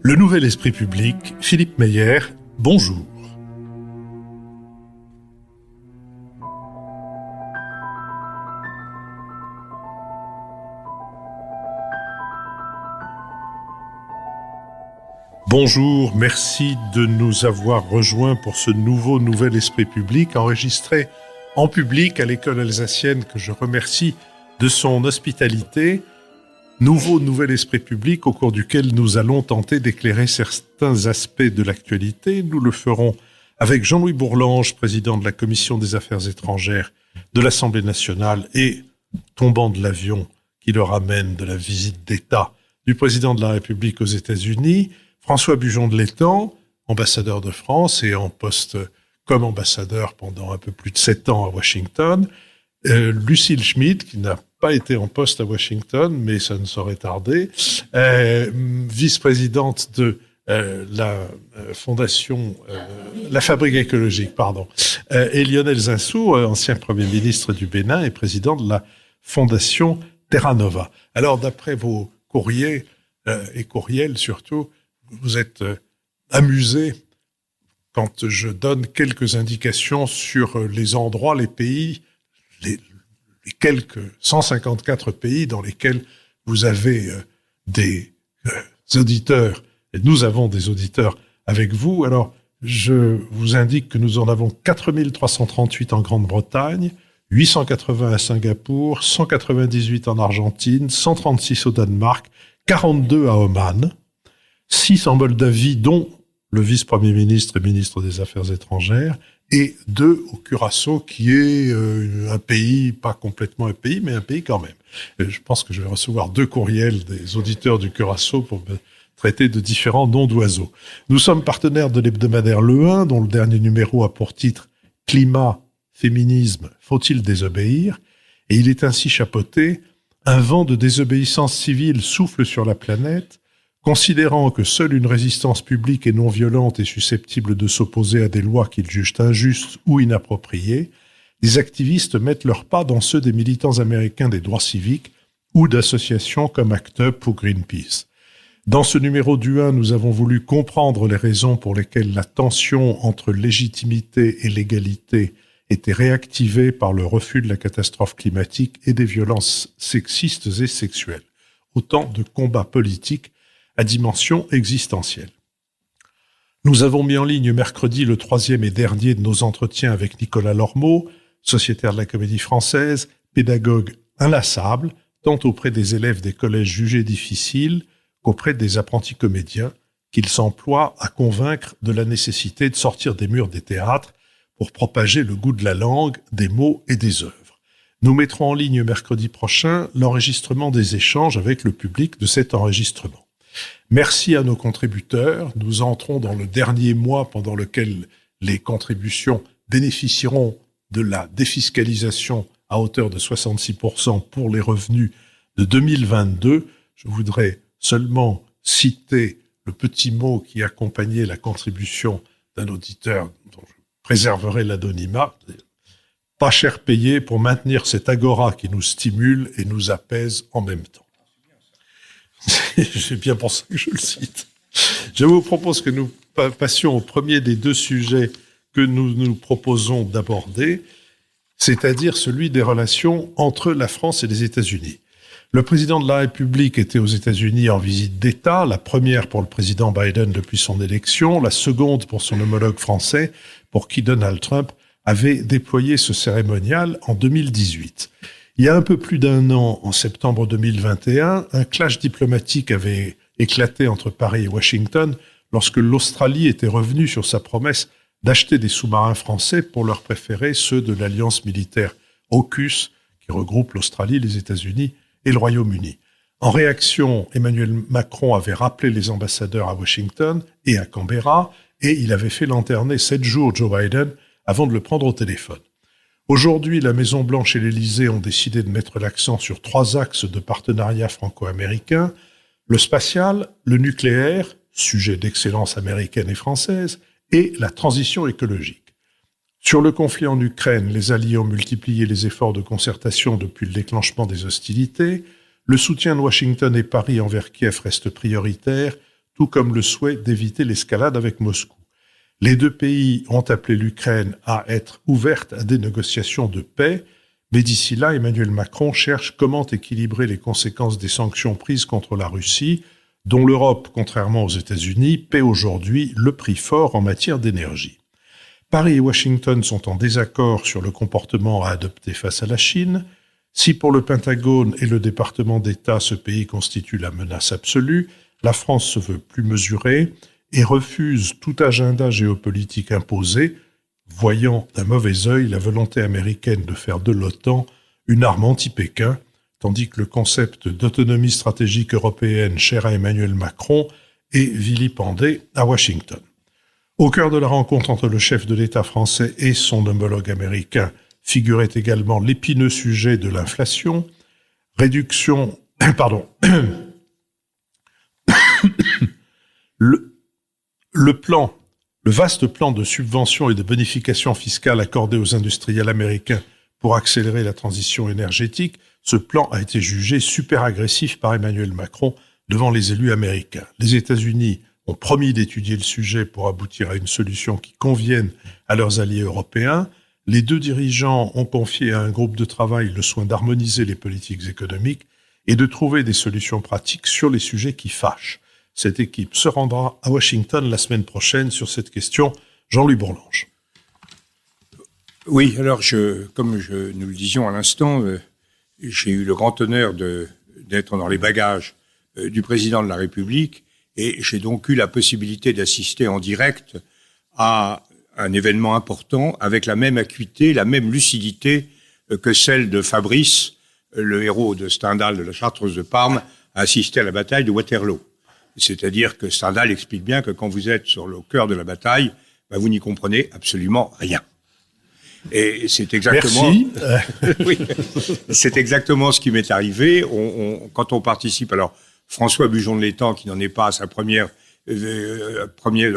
Le nouvel esprit public, Philippe Meyer, bonjour. Bonjour, merci de nous avoir rejoints pour ce nouvel esprit public enregistré en public à l'école alsacienne que je remercie de son hospitalité. Nouvel esprit public au cours duquel nous allons tenter d'éclairer certains aspects de l'actualité. Nous le ferons avec Jean-Louis Bourlange, président de la Commission des Affaires étrangères de l'Assemblée nationale et tombant de l'avion qui le ramène de la visite d'État du président de la République aux États-Unis, François Bujon de l'Étang, ambassadeur de France et en poste comme ambassadeur pendant un peu plus de 7 ans à Washington, Lucille Schmidt, qui n'a pas été en poste à Washington, mais ça ne saurait tarder, vice-présidente de la fondation, la Fabrique écologique, et Lionel Zinsou, ancien Premier ministre du Bénin et président de la fondation Terra Nova. Alors, d'après vos courriers et courriels surtout, vous êtes amusés quand je donne quelques indications sur les endroits, les pays, les quelques 154 pays dans lesquels vous avez des auditeurs, et nous avons des auditeurs avec vous. Alors, je vous indique que nous en avons 4338 en Grande-Bretagne, 880 à Singapour, 198 en Argentine, 136 au Danemark, 42 à Oman, 6 en Moldavie, dont le vice-premier ministre et ministre des Affaires étrangères, et 2 au Curaçao, qui est un pays, pas complètement un pays, mais un pays quand même. Je pense que je vais recevoir 2 courriels des auditeurs du Curaçao pour me traiter de différents noms d'oiseaux. Nous sommes partenaires de l'hebdomadaire Le 1, dont le dernier numéro a pour titre « Climat, féminisme, faut-il désobéir ?» Et il est ainsi chapeauté « Un vent de désobéissance civile souffle sur la planète. Considérant que seule une résistance publique et non violente est susceptible de s'opposer à des lois qu'ils jugent injustes ou inappropriées, les activistes mettent leurs pas dans ceux des militants américains des droits civiques ou d'associations comme ACT UP ou Greenpeace. Dans ce numéro du 1, nous avons voulu comprendre les raisons pour lesquelles la tension entre légitimité et légalité était réactivée par le refus de la catastrophe climatique et des violences sexistes et sexuelles. Autant de combats politiques à dimension existentielle. Nous avons mis en ligne mercredi le 3e et dernier de nos entretiens avec Nicolas Lormeau, sociétaire de la Comédie Française, pédagogue inlassable, tant auprès des élèves des collèges jugés difficiles qu'auprès des apprentis comédiens, qu'il s'emploie à convaincre de la nécessité de sortir des murs des théâtres pour propager le goût de la langue, des mots et des œuvres. Nous mettrons en ligne mercredi prochain l'enregistrement des échanges avec le public de cet enregistrement. Merci à nos contributeurs. Nous entrons dans le dernier mois pendant lequel les contributions bénéficieront de la défiscalisation à hauteur de 66% pour les revenus de 2022. Je voudrais seulement citer le petit mot qui accompagnait la contribution d'un auditeur dont je préserverai l'anonymat. Pas cher payé pour maintenir cette agora qui nous stimule et nous apaise en même temps. C'est bien pour ça que je le cite. Je vous propose que nous passions au premier des 2 sujets que nous nous proposons d'aborder, c'est-à-dire celui des relations entre la France et les États-Unis. Le président de la République était aux États-Unis en visite d'État, la première pour le président Biden depuis son élection, la seconde pour son homologue français, pour qui Donald Trump avait déployé ce cérémonial en 2018. Il y a un peu plus d'1 an, en septembre 2021, un clash diplomatique avait éclaté entre Paris et Washington lorsque l'Australie était revenue sur sa promesse d'acheter des sous-marins français pour leur préférer ceux de l'alliance militaire AUKUS, qui regroupe l'Australie, les États-Unis et le Royaume-Uni. En réaction, Emmanuel Macron avait rappelé les ambassadeurs à Washington et à Canberra, et il avait fait lanterner 7 jours Joe Biden avant de le prendre au téléphone. Aujourd'hui, la Maison-Blanche et l'Élysée ont décidé de mettre l'accent sur 3 axes de partenariat franco-américain, le spatial, le nucléaire, sujet d'excellence américaine et française, et la transition écologique. Sur le conflit en Ukraine, les Alliés ont multiplié les efforts de concertation depuis le déclenchement des hostilités. Le soutien de Washington et Paris envers Kiev reste prioritaire, tout comme le souhait d'éviter l'escalade avec Moscou. Les deux pays ont appelé l'Ukraine à être ouverte à des négociations de paix, mais d'ici là, Emmanuel Macron cherche comment équilibrer les conséquences des sanctions prises contre la Russie, dont l'Europe, contrairement aux États-Unis, paie aujourd'hui le prix fort en matière d'énergie. Paris et Washington sont en désaccord sur le comportement à adopter face à la Chine. Si pour le Pentagone et le département d'État, ce pays constitue la menace absolue, la France se veut plus mesurée et refuse tout agenda géopolitique imposé, voyant d'un mauvais œil la volonté américaine de faire de l'OTAN une arme anti-Pékin, tandis que le concept d'autonomie stratégique européenne cher à Emmanuel Macron est vilipendé à Washington. Au cœur de la rencontre entre le chef de l'État français et son homologue américain figurait également l'épineux sujet de l'inflation, Le vaste plan de subventions et de bonifications fiscales accordé aux industriels américains pour accélérer la transition énergétique, ce plan a été jugé super agressif par Emmanuel Macron devant les élus américains. Les États-Unis ont promis d'étudier le sujet pour aboutir à une solution qui convienne à leurs alliés européens. Les deux dirigeants ont confié à un groupe de travail le soin d'harmoniser les politiques économiques et de trouver des solutions pratiques sur les sujets qui fâchent. Cette équipe se rendra à Washington la semaine prochaine sur cette question. Jean-Louis Bourlange. Oui, alors comme nous le disions à l'instant, j'ai eu le grand honneur d'être dans les bagages du président de la République et j'ai donc eu la possibilité d'assister en direct à un événement important avec la même acuité, la même lucidité que celle de Fabrice, le héros de Stendhal de la Chartreuse de Parme, a assisté à la bataille de Waterloo. C'est-à-dire que Stendhal explique bien que quand vous êtes sur le cœur de la bataille, vous n'y comprenez absolument rien. Et c'est exactement. Merci. Oui, c'est exactement ce qui m'est arrivé. Quand on participe, alors François Bujon de l'Étang, qui n'en est pas à sa au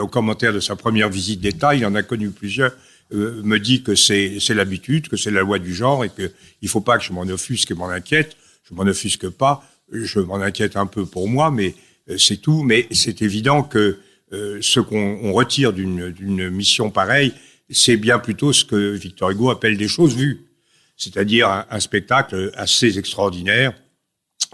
commentaire de sa première visite d'État, il en a connu plusieurs, me dit que c'est l'habitude, que c'est la loi du genre et que il faut pas que je m'en offusque et m'en inquiète. Je m'en offusque pas, je m'en inquiète un peu pour moi, mais c'est tout. Mais c'est évident que ce qu'on retire d'une mission pareille, c'est bien plutôt ce que Victor Hugo appelle des choses vues, c'est-à-dire un spectacle assez extraordinaire,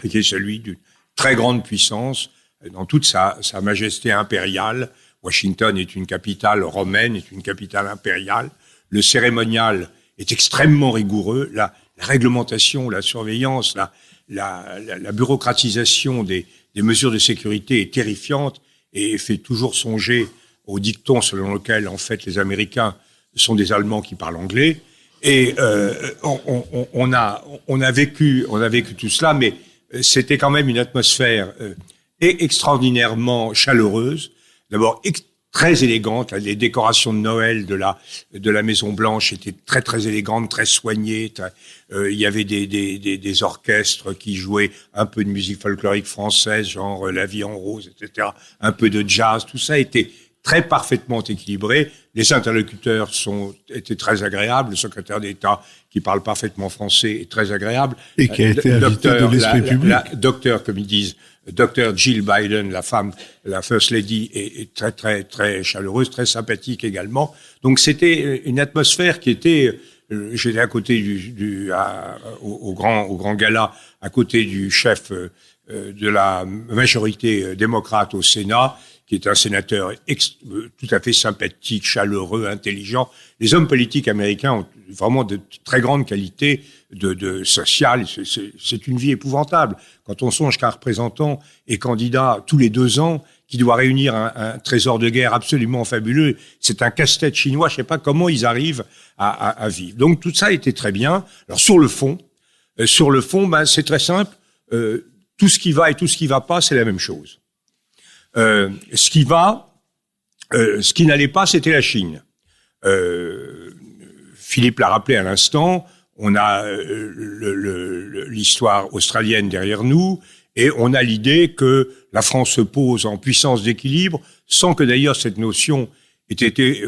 qui est celui d'une très grande puissance dans toute sa majesté impériale. Washington est une capitale romaine, est une capitale impériale. Le cérémonial est extrêmement rigoureux. La réglementation, la surveillance, la bureaucratisation des mesures de sécurité est terrifiante et fait toujours songer au dicton selon lequel, en fait, les Américains sont des Allemands qui parlent anglais. Et on a vécu tout cela, mais c'était quand même une atmosphère extraordinairement chaleureuse. D'abord, très élégante. Les décorations de Noël de la Maison Blanche étaient très très élégantes, très soignées. Il y avait des orchestres qui jouaient un peu de musique folklorique française, genre La Vie en rose, etc. Un peu de jazz. Tout ça était très parfaitement équilibré. Les interlocuteurs étaient très agréables. Le secrétaire d'État, qui parle parfaitement français, est très agréable. Et qui a été invité de l'esprit public. Docteur, comme ils disent, Docteur Jill Biden, la femme, la First Lady, est très, très, très chaleureuse, très sympathique également. Donc c'était une atmosphère qui était, j'étais à côté au grand gala, à côté du chef de la majorité démocrate au Sénat, qui est un sénateur tout à fait sympathique, chaleureux, intelligent. Les hommes politiques américains ont vraiment de très grandes qualités de social. C'est une vie épouvantable. Quand on songe qu'un représentant est candidat tous les 2 ans, qui doit réunir un trésor de guerre absolument fabuleux, c'est un casse-tête chinois. Je sais pas comment ils arrivent à vivre. Donc tout ça était très bien. Alors sur le fond, c'est très simple. Tout ce qui va et tout ce qui va pas, c'est la même chose. Ce qui n'allait pas, c'était la Chine. Philippe l'a rappelé à l'instant, on a l'histoire australienne derrière nous, et on a l'idée que la France se pose en puissance d'équilibre, sans que d'ailleurs cette notion ait été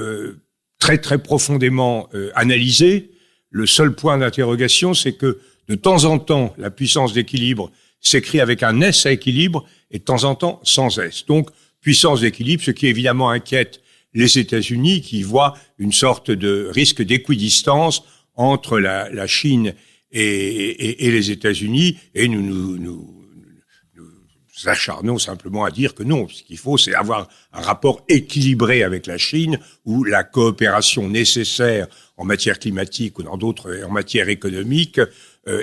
très très profondément analysée. Le seul point d'interrogation, c'est que de temps en temps, la puissance d'équilibre s'écrit avec un S à équilibre, et de temps en temps sans S. Donc, puissance d'équilibre, ce qui évidemment inquiète les États-Unis, qui voient une sorte de risque d'équidistance entre la Chine et les États-Unis, et nous acharnons simplement à dire que non. Ce qu'il faut, c'est avoir un rapport équilibré avec la Chine, où la coopération nécessaire en matière climatique ou dans d'autres, en matière économique,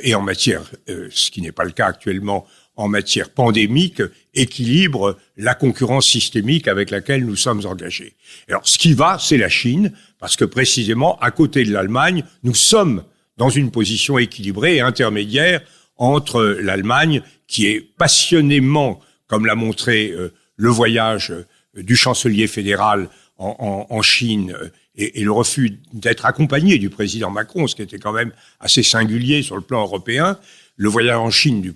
et en matière, ce qui n'est pas le cas actuellement, en matière pandémique, équilibre la concurrence systémique avec laquelle nous sommes engagés. Alors, ce qui va, c'est la Chine, parce que précisément, à côté de l'Allemagne, nous sommes dans une position équilibrée et intermédiaire entre l'Allemagne, qui est passionnément, comme l'a montré le voyage du chancelier fédéral en Chine, et le refus d'être accompagné du président Macron, ce qui était quand même assez singulier sur le plan européen. Le voyage en Chine du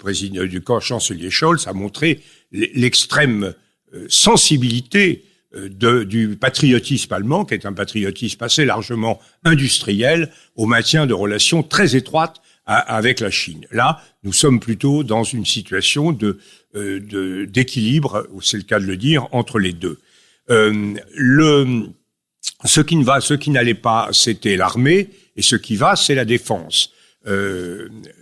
chancelier Scholz a montré l'extrême sensibilité du patriotisme allemand, qui est un patriotisme assez largement industriel, au maintien de relations très étroites avec la Chine. Là, nous sommes plutôt dans une situation d'équilibre, c'est le cas de le dire, entre les deux. Ce qui n'allait pas, c'était l'armée, et ce qui va, c'est la défense.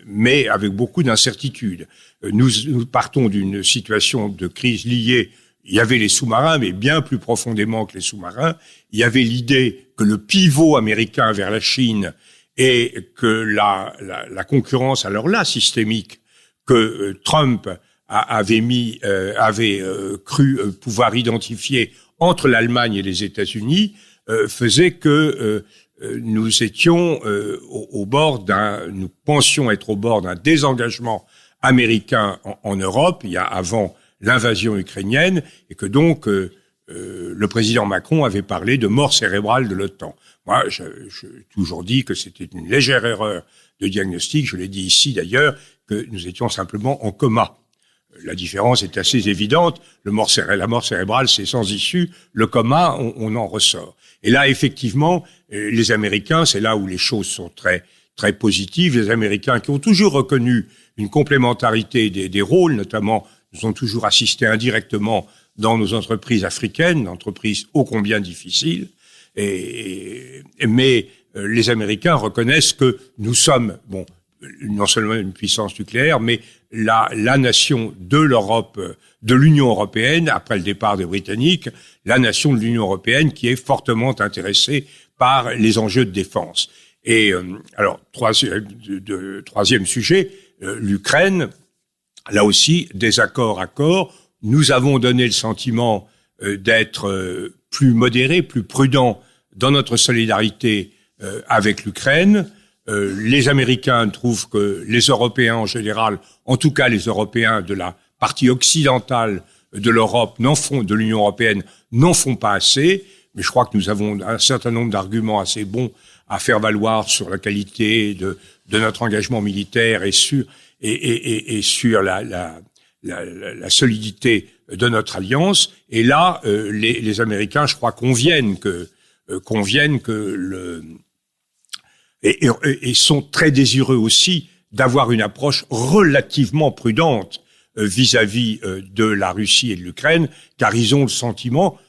Mais avec beaucoup d'incertitudes. Nous partons d'une situation de crise liée. Il y avait les sous-marins, mais bien plus profondément que les sous-marins. Il y avait l'idée que le pivot américain vers la Chine et que la concurrence, alors là, systémique, que Trump avait cru pouvoir identifier entre l'Allemagne et les États-Unis, faisait que nous pensions être au bord d'un désengagement américain en Europe, il y a avant l'invasion ukrainienne, et que donc le président Macron avait parlé de mort cérébrale de l'OTAN. Moi, j'ai toujours dit que c'était une légère erreur de diagnostic, je l'ai dit ici d'ailleurs, que nous étions simplement en coma. La différence est assez évidente. La mort cérébrale, c'est sans issue. Le coma, on en ressort. Et là, effectivement, les Américains, c'est là où les choses sont très, très positives. Les Américains qui ont toujours reconnu une complémentarité des rôles, notamment, nous ont toujours assisté indirectement dans nos entreprises africaines, entreprises ô combien difficiles. Mais les Américains reconnaissent que nous sommes, non seulement une puissance nucléaire, mais la nation de l'Europe, de l'Union européenne, après le départ des Britanniques, la nation de l'Union européenne qui est fortement intéressée par les enjeux de défense. Et alors, troisième sujet, l'Ukraine, là aussi, accords. Nous avons donné le sentiment d'être plus modérés, plus prudents dans notre solidarité avec l'Ukraine. Les Américains trouvent que les Européens en général, en tout cas les Européens de la partie occidentale de l'Europe, de l'Union européenne, n'en font pas assez. Mais je crois que nous avons un certain nombre d'arguments assez bons à faire valoir sur la qualité de notre engagement militaire et sur la solidité de notre alliance. Et là, les Américains, je crois, conviennent que et sont très désireux aussi d'avoir une approche relativement prudente vis-à-vis de la Russie et de l'Ukraine, car ils ont le sentiment,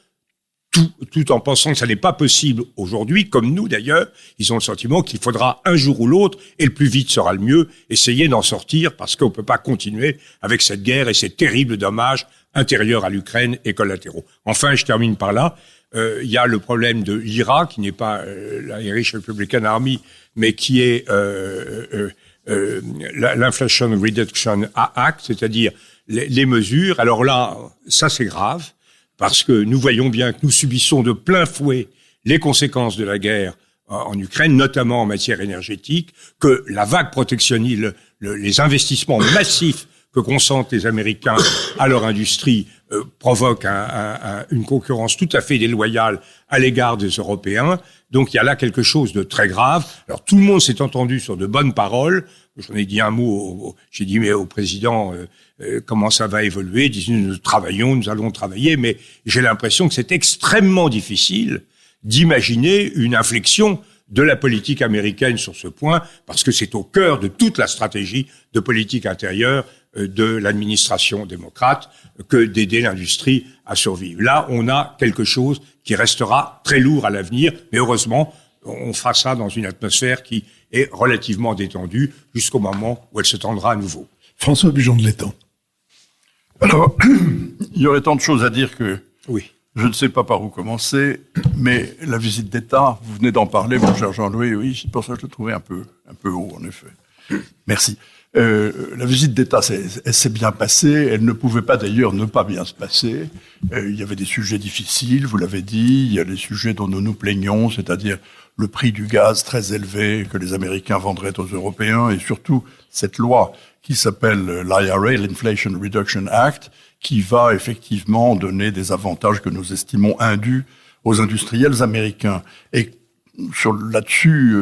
tout en pensant que ça n'est pas possible aujourd'hui, comme nous d'ailleurs, ils ont le sentiment qu'il faudra un jour ou l'autre, et le plus vite sera le mieux, essayer d'en sortir, parce qu'on ne peut pas continuer avec cette guerre et ces terribles dommages intérieurs à l'Ukraine et collatéraux. Enfin, je termine par là. Il y a le problème de l'IRA, qui n'est pas la Irish Republican Army, mais qui est l'Inflation Reduction Act, c'est-à-dire les mesures. Alors là, ça c'est grave, parce que nous voyons bien que nous subissons de plein fouet les conséquences de la guerre en Ukraine, notamment en matière énergétique, que la vague protectionniste, les investissements massifs que consentent les Américains à leur industrie provoquent une concurrence tout à fait déloyale à l'égard des Européens. Donc il y a là quelque chose de très grave. Alors tout le monde s'est entendu sur de bonnes paroles. J'en ai dit un mot, j'ai dit mais au président comment ça va évoluer. Ils disent nous allons travailler, mais j'ai l'impression que c'est extrêmement difficile d'imaginer une inflexion de la politique américaine sur ce point, parce que c'est au cœur de toute la stratégie de politique intérieure de l'administration démocrate que d'aider l'industrie à survivre. Là, on a quelque chose qui restera très lourd à l'avenir, mais heureusement, on fera ça dans une atmosphère qui est relativement détendue jusqu'au moment où elle se tendra à nouveau. François Bujon de l'Étang. Alors, il y aurait tant de choses à dire que Oui. je ne sais pas par où commencer, mais la visite d'État, vous venez d'en parler, mon cher Jean-Louis, oui, c'est pour ça que je le trouvais un peu haut, en effet. Merci. La visite d'État, elle s'est bien passée. Elle ne pouvait pas d'ailleurs ne pas bien se passer. Il y avait des sujets difficiles, vous l'avez dit. Il y a des sujets dont nous nous plaignons, c'est-à-dire le prix du gaz très élevé que les Américains vendraient aux Européens, et surtout cette loi qui s'appelle l'IRA, l'Inflation Reduction Act, qui va effectivement donner des avantages que nous estimons indus aux industriels américains. Et là-dessus,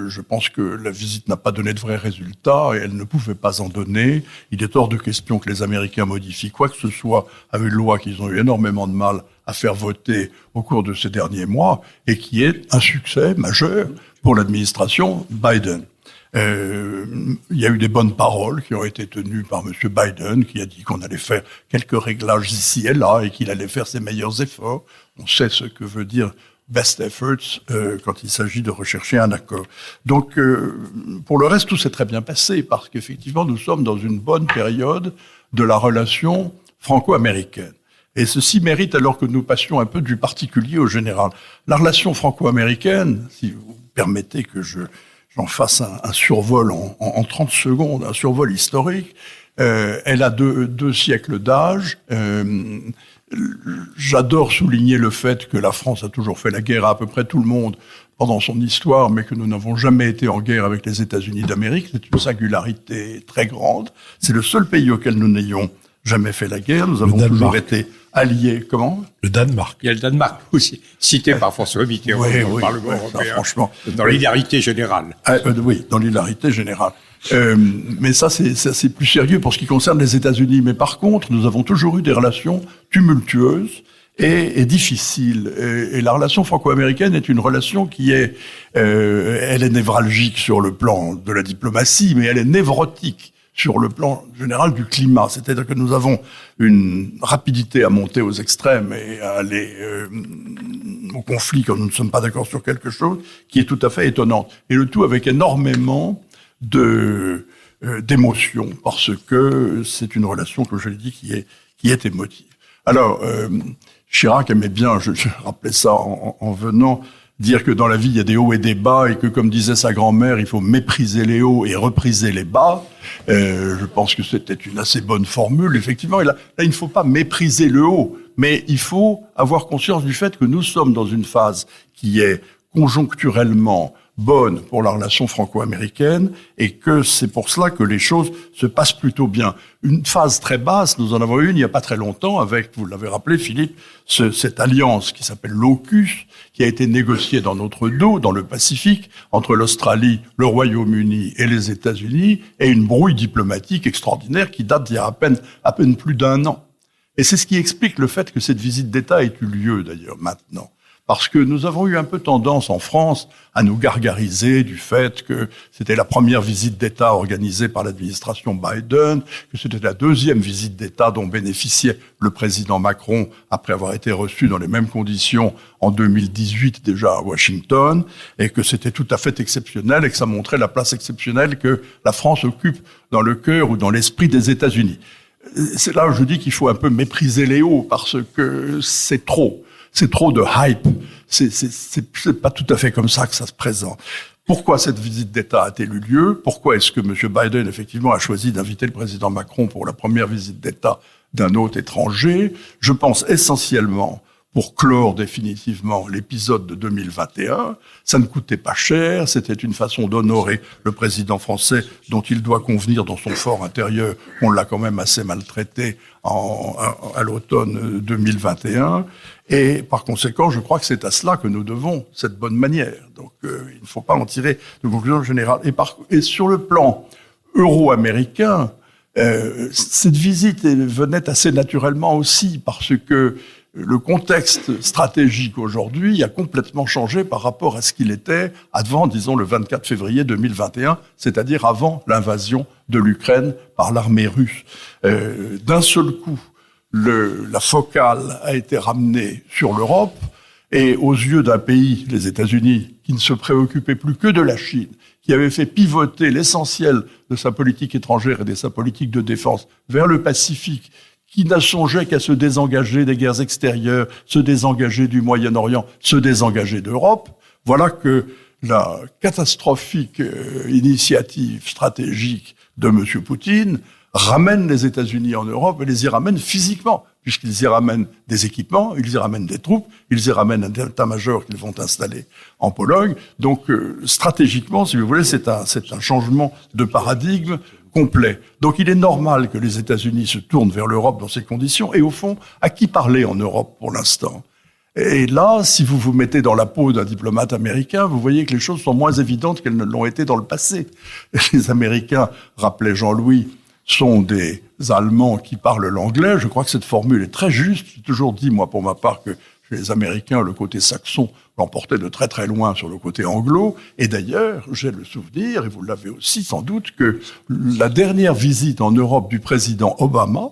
je pense que la visite n'a pas donné de vrais résultats et elle ne pouvait pas en donner. Il est hors de question que les Américains modifient quoi que ce soit à une loi qu'ils ont eu énormément de mal à faire voter au cours de ces derniers mois et qui est un succès majeur pour l'administration Biden. Il y a eu des bonnes paroles qui ont été tenues par M. Biden, qui a dit qu'on allait faire quelques réglages ici et là et qu'il allait faire ses meilleurs efforts. On sait ce que veut dire best efforts quand il s'agit de rechercher un accord. Donc, pour le reste, tout s'est très bien passé parce qu'effectivement, nous sommes dans une bonne période de la relation franco-américaine. Et ceci mérite alors que nous passions un peu du particulier au général. La relation franco-américaine, si vous permettez que j'en fasse un survol en 30 secondes, un survol historique, elle a deux siècles d'âge. J'adore souligner le fait que la France a toujours fait la guerre à peu près tout le monde pendant son histoire, mais que nous n'avons jamais été en guerre avec les États-Unis d'Amérique. C'est une singularité très grande. C'est le seul pays auquel nous n'ayons jamais fait la guerre. Nous avons toujours été alliés. Comment ? Le Danemark. Il y a le Danemark aussi, cité par François Mitterrand dans le Parlement européen, franchement, dans l'hilarité générale. Oui, dans l'hilarité générale. Mais ça, c'est plus sérieux pour ce qui concerne les États-Unis. Mais par contre, nous avons toujours eu des relations tumultueuses et difficiles. Et la relation franco-américaine est une relation qui est, elle est névralgique sur le plan de la diplomatie, mais elle est névrotique sur le plan général du climat. C'est-à-dire que nous avons une rapidité à monter aux extrêmes et à aller au conflit quand nous ne sommes pas d'accord sur quelque chose, qui est tout à fait étonnante. Et le tout avec énormément d'émotion, parce que c'est une relation, comme je l'ai dit, qui est émotive. Alors, Chirac aimait bien, je rappelais ça en venant, dire que dans la vie, il y a des hauts et des bas, et que, comme disait sa grand-mère, il faut mépriser les hauts et repriser les bas. Je pense que c'était une assez bonne formule, effectivement. Et là, il ne faut pas mépriser le haut, mais il faut avoir conscience du fait que nous sommes dans une phase qui est conjoncturellement bonne pour la relation franco-américaine et que c'est pour cela que les choses se passent plutôt bien. Une phase très basse, nous en avons eu une il n'y a pas très longtemps avec, vous l'avez rappelé Philippe, cette alliance qui s'appelle l'AUKUS, qui a été négociée dans notre dos, dans le Pacifique, entre l'Australie, le Royaume-Uni et les États-Unis, et une brouille diplomatique extraordinaire qui date d'il y a à peine plus d'un an. Et c'est ce qui explique le fait que cette visite d'État ait eu lieu d'ailleurs maintenant. Parce que nous avons eu un peu tendance en France à nous gargariser du fait que c'était la première visite d'État organisée par l'administration Biden, que c'était la deuxième visite d'État dont bénéficiait le président Macron après avoir été reçu dans les mêmes conditions en 2018 déjà à Washington, et que c'était tout à fait exceptionnel et que ça montrait la place exceptionnelle que la France occupe dans le cœur ou dans l'esprit des États-Unis. C'est là où je dis qu'il faut un peu mépriser les hauts parce que c'est trop. C'est trop de hype. C'est pas tout à fait comme ça que ça se présente. Pourquoi cette visite d'État a-t-elle eu lieu ? Pourquoi est-ce que M. Biden, effectivement, a choisi d'inviter le président Macron pour la première visite d'État d'un hôte étranger ? Je pense essentiellement pour clore définitivement l'épisode de 2021. Ça ne coûtait pas cher, c'était une façon d'honorer le président français dont il doit convenir dans son fort intérieur. On l'a quand même assez maltraité à l'automne 2021. Et par conséquent, je crois que c'est à cela que nous devons cette bonne manière. Donc il ne faut pas en tirer de conclusion générale. Et sur le plan euro-américain, cette visite venait assez naturellement aussi parce que le contexte stratégique aujourd'hui a complètement changé par rapport à ce qu'il était avant, disons, le 24 février 2021, c'est-à-dire avant l'invasion de l'Ukraine par l'armée russe. D'un seul coup, la focale a été ramenée sur l'Europe, et aux yeux d'un pays, les États-Unis, qui ne se préoccupait plus que de la Chine, qui avait fait pivoter l'essentiel de sa politique étrangère et de sa politique de défense vers le Pacifique, qui n'a songé qu'à se désengager des guerres extérieures, se désengager du Moyen-Orient, se désengager d'Europe, voilà que la catastrophique initiative stratégique de M. Poutine ramène les États-Unis en Europe et les y ramène physiquement, puisqu'ils y ramènent des équipements, ils y ramènent des troupes, ils y ramènent un état-major qu'ils vont installer en Pologne. Donc, stratégiquement, si vous voulez, c'est un changement de paradigme complet. Donc, il est normal que les États-Unis se tournent vers l'Europe dans ces conditions. Et au fond, à qui parler en Europe pour l'instant ? Et là, si vous vous mettez dans la peau d'un diplomate américain, vous voyez que les choses sont moins évidentes qu'elles ne l'ont été dans le passé. Les Américains, rappelait Jean-Louis, sont des Allemands qui parlent l'anglais. Je crois que cette formule est très juste. J'ai toujours dit, moi, pour ma part, que chez les Américains, le côté saxon l'emportait de très très loin sur le côté anglo. Et d'ailleurs, j'ai le souvenir, et vous l'avez aussi sans doute, que la dernière visite en Europe du président Obama,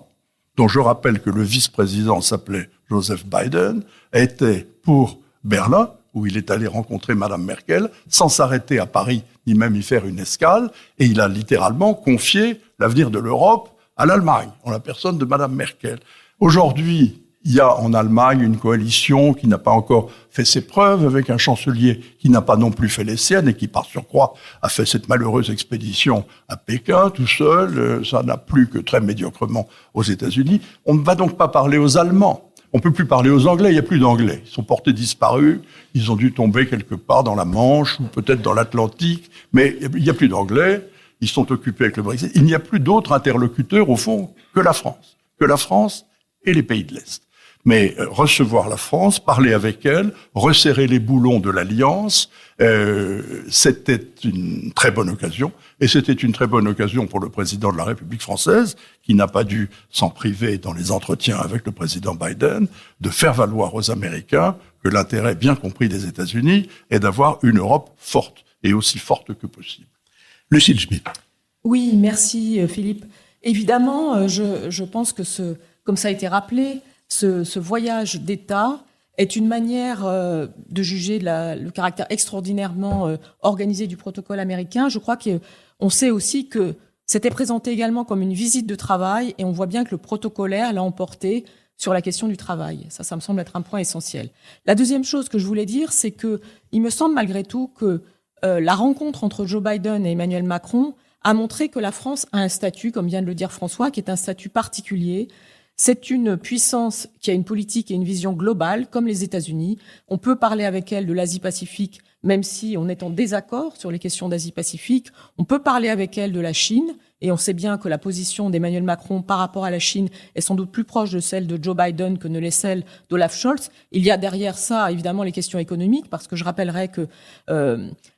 dont je rappelle que le vice-président s'appelait Joseph Biden, était pour Berlin, où il est allé rencontrer Madame Merkel, sans s'arrêter à Paris, ni même y faire une escale, et il a littéralement confié l'avenir de l'Europe à l'Allemagne, en la personne de Madame Merkel. Aujourd'hui, il y a en Allemagne une coalition qui n'a pas encore fait ses preuves, avec un chancelier qui n'a pas non plus fait les siennes et qui, par surcroît, a fait cette malheureuse expédition à Pékin tout seul. Ça n'a plu que très médiocrement aux États-Unis. On ne va donc pas parler aux Allemands. On peut plus parler aux Anglais, il n'y a plus d'Anglais. Ils sont portés disparus, ils ont dû tomber quelque part dans la Manche ou peut-être dans l'Atlantique, mais il n'y a plus d'Anglais, ils sont occupés avec le Brexit. Il n'y a plus d'autres interlocuteurs, au fond, que la France et les pays de l'Est. Mais recevoir la France, parler avec elle, resserrer les boulons de l'Alliance, c'était une très bonne occasion. Et c'était une très bonne occasion pour le président de la République française, qui n'a pas dû s'en priver dans les entretiens avec le président Biden, de faire valoir aux Américains que l'intérêt bien compris des États-Unis est d'avoir une Europe forte, et aussi forte que possible. Lucile Schmitt. Oui, merci Philippe. Évidemment, je pense que comme ça a été rappelé, ce voyage d'État est une manière de juger le caractère extraordinairement organisé du protocole américain. Je crois qu'on sait aussi que c'était présenté également comme une visite de travail et on voit bien que le protocolaire l'a emporté sur la question du travail. Ça me semble être un point essentiel. La deuxième chose que je voulais dire, c'est que il me semble malgré tout que la rencontre entre Joe Biden et Emmanuel Macron a montré que la France a un statut, comme vient de le dire François, qui est un statut particulier. C'est une puissance qui a une politique et une vision globale, comme les États-Unis. On peut parler avec elle de l'Asie-Pacifique, même si on est en désaccord sur les questions d'Asie-Pacifique. On peut parler avec elle de la Chine, et on sait bien que la position d'Emmanuel Macron par rapport à la Chine est sans doute plus proche de celle de Joe Biden que ne l'est celle d'Olaf Scholz. Il y a derrière ça, évidemment, les questions économiques, parce que je rappellerai que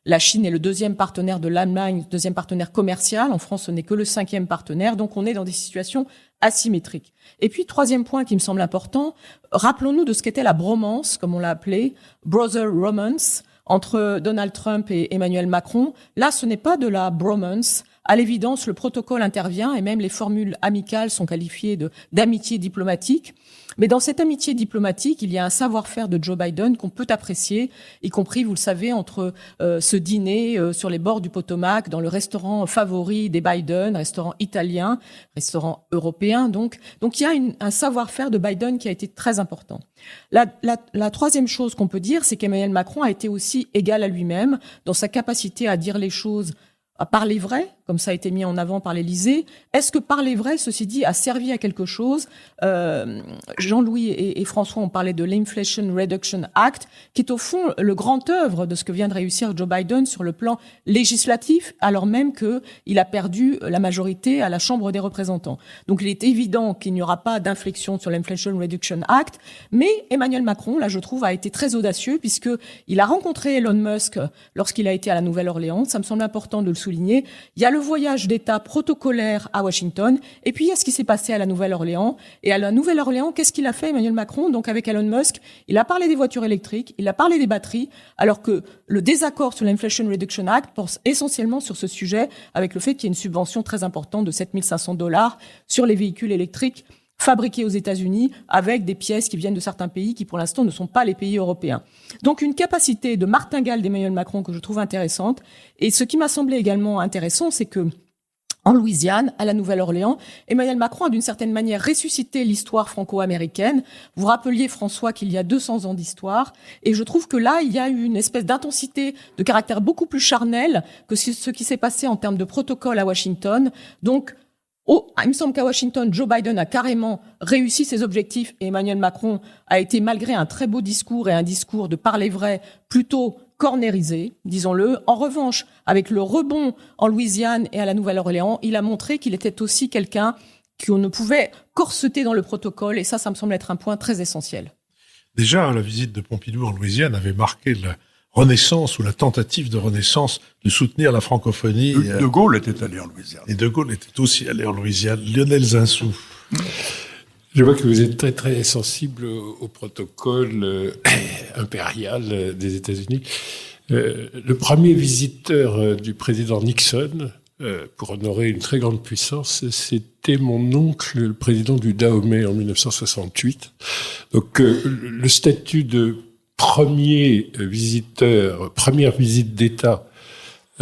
la Chine est le deuxième partenaire de l'Allemagne, deuxième partenaire commercial. En France, ce n'est que le 5e partenaire, donc on est dans des situations asymétriques. Et puis, troisième point qui me semble important, rappelons-nous de ce qu'était la bromance, comme on l'a appelé, brother romance, entre Donald Trump et Emmanuel Macron. Là, ce n'est pas de la bromance. À l'évidence, le protocole intervient et même les formules amicales sont qualifiées d'amitié diplomatique. Mais dans cette amitié diplomatique, il y a un savoir-faire de Joe Biden qu'on peut apprécier, y compris, vous le savez, entre ce dîner sur les bords du Potomac, dans le restaurant favori des Biden, restaurant italien, restaurant européen. Donc il y a un savoir-faire de Biden qui a été très important. La troisième chose qu'on peut dire, c'est qu'Emmanuel Macron a été aussi égal à lui-même dans sa capacité à dire les choses, à parler vrai, comme ça a été mis en avant par l'Élysée. Est-ce que parler vrai, ceci dit, a servi à quelque chose ? Jean-Louis et François ont parlé de l'Inflation Reduction Act, qui est au fond le grand œuvre de ce que vient de réussir Joe Biden sur le plan législatif, alors même qu'il a perdu la majorité à la Chambre des représentants. Donc il est évident qu'il n'y aura pas d'inflexion sur l'Inflation Reduction Act, mais Emmanuel Macron, là je trouve, a été très audacieux, puisqu'il a rencontré Elon Musk lorsqu'il a été à la Nouvelle-Orléans. Ça me semble important de le souligner. souligné. Il y a le voyage d'État protocolaire à Washington, et puis il y a ce qui s'est passé à la Nouvelle-Orléans. Et à la Nouvelle-Orléans, qu'est-ce qu'il a fait, Emmanuel Macron? Donc avec Elon Musk, il a parlé des voitures électriques, il a parlé des batteries, alors que le désaccord sur l'Inflation Reduction Act porte essentiellement sur ce sujet, avec le fait qu'il y ait une subvention très importante de $7 500 sur les véhicules électriques fabriqués aux États-Unis avec des pièces qui viennent de certains pays qui, pour l'instant, ne sont pas les pays européens. Donc, une capacité de martingale d'Emmanuel Macron que je trouve intéressante. Et ce qui m'a semblé également intéressant, c'est que en Louisiane, à la Nouvelle-Orléans, Emmanuel Macron a d'une certaine manière ressuscité l'histoire franco-américaine. Vous rappeliez, François, qu'il y a 200 ans d'histoire. Et je trouve que là, il y a eu une espèce d'intensité de caractère beaucoup plus charnel que ce qui s'est passé en termes de protocole à Washington. Donc, il me semble qu'à Washington, Joe Biden a carrément réussi ses objectifs et Emmanuel Macron a été, malgré un très beau discours et un discours de parler vrai, plutôt cornérisé, disons-le. En revanche, avec le rebond en Louisiane et à la Nouvelle-Orléans, il a montré qu'il était aussi quelqu'un qu'on ne pouvait corseter dans le protocole et ça me semble être un point très essentiel. Déjà, la visite de Pompidou en Louisiane avait marqué la renaissance ou la tentative de renaissance de soutenir la francophonie. De Gaulle était allé en Louisiane. Et De Gaulle était aussi allé en Louisiane. Lionel Zinsou. Je vois que vous êtes très très sensible au protocole impérial des États-Unis. Le premier visiteur du président Nixon, pour honorer une très grande puissance, c'était mon oncle, le président du Dahomey en 1968. Donc le statut de premier visiteur, première visite d'État,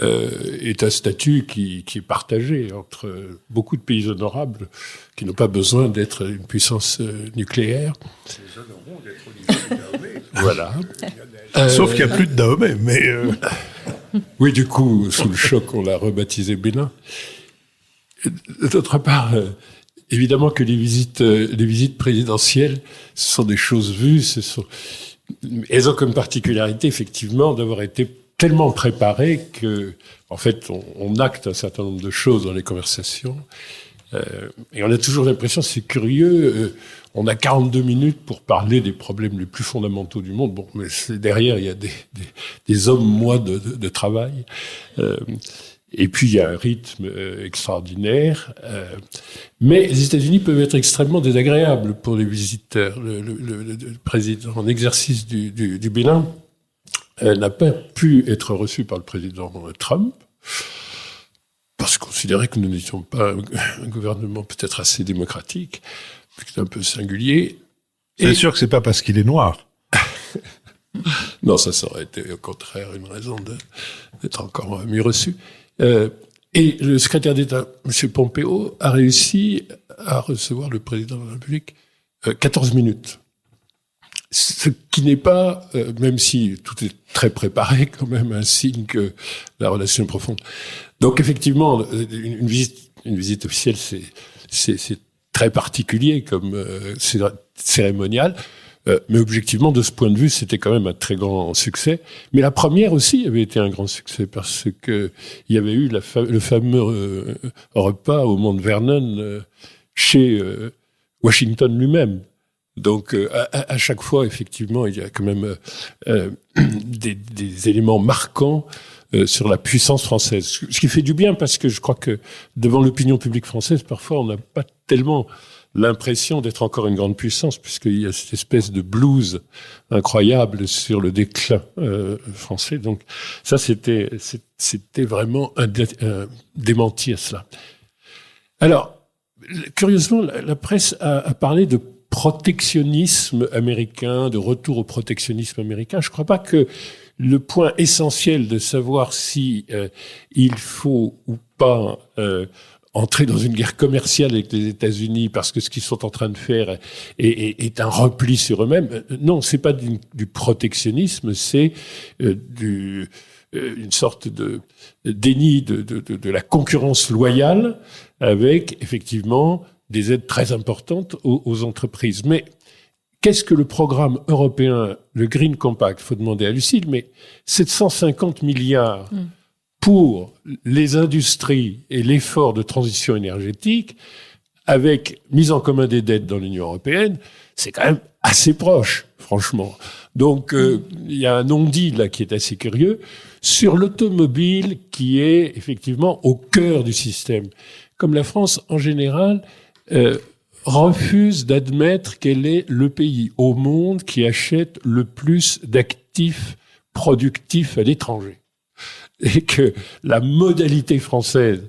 est un statut qui est partagé entre beaucoup de pays honorables qui n'ont pas besoin d'être une puissance nucléaire. Les honorons d'être au niveau du Dahomey. Voilà. Sauf qu'il n'y a plus de Dahomey, mais... Oui, du coup, sous le choc, on l'a rebaptisé Bénin. D'autre part, évidemment que les visites présidentielles, ce sont des choses vues, elles ont comme particularité, effectivement, d'avoir été tellement préparées que, en fait, on acte un certain nombre de choses dans les conversations. Et on a toujours l'impression, c'est curieux, on a 42 minutes pour parler des problèmes les plus fondamentaux du monde. Bon, mais derrière, il y a des hommes, mois de travail. Et puis, il y a un rythme extraordinaire. Mais les États-Unis peuvent être extrêmement désagréables pour les visiteurs. Le président en exercice du Bénin n'a pas pu être reçu par le président Trump parce qu'on considérait que nous n'étions pas un gouvernement peut-être assez démocratique, c'est un peu singulier. C'est sûr que c'est pas parce qu'il est noir. Non, ça aurait été au contraire une raison d'être encore mieux reçu. Et le secrétaire d'État, M. Pompeo, a réussi à recevoir le président de la République 14 minutes. Ce qui n'est pas, même si tout est très préparé, quand même un signe que la relation est profonde. Donc effectivement, une visite officielle, c'est très particulier comme cérémonial. Mais objectivement, de ce point de vue, c'était quand même un très grand succès. Mais la première aussi avait été un grand succès parce que il y avait eu le fameux repas au Mont Vernon chez Washington lui-même. Donc, à chaque fois, effectivement, il y a quand même des éléments marquants sur la puissance française. Ce qui fait du bien parce que je crois que devant l'opinion publique française, parfois, on n'a pas tellement l'impression d'être encore une grande puissance, puisqu'il y a cette espèce de blues incroyable sur le déclin français. Donc ça, c'était vraiment un démenti à cela. Alors, curieusement, la presse a parlé de protectionnisme américain, de retour au protectionnisme américain. Je ne crois pas que le point essentiel de savoir si il faut ou pas entrer dans une guerre commerciale avec les États-Unis parce que ce qu'ils sont en train de faire est un repli sur eux-mêmes. Non, c'est pas du protectionnisme, c'est une sorte de déni de la concurrence loyale avec effectivement des aides très importantes aux entreprises. Mais qu'est-ce que le programme européen, le Green Compact? Faut demander à Lucille, mais 750 milliards pour les industries et l'effort de transition énergétique, avec mise en commun des dettes dans l'Union européenne, c'est quand même assez proche, franchement. Donc, il y a un non-dit là qui est assez curieux sur l'automobile qui est effectivement au cœur du système. Comme la France, en général, refuse d'admettre qu'elle est le pays au monde qui achète le plus d'actifs productifs à l'étranger. Et que la modalité française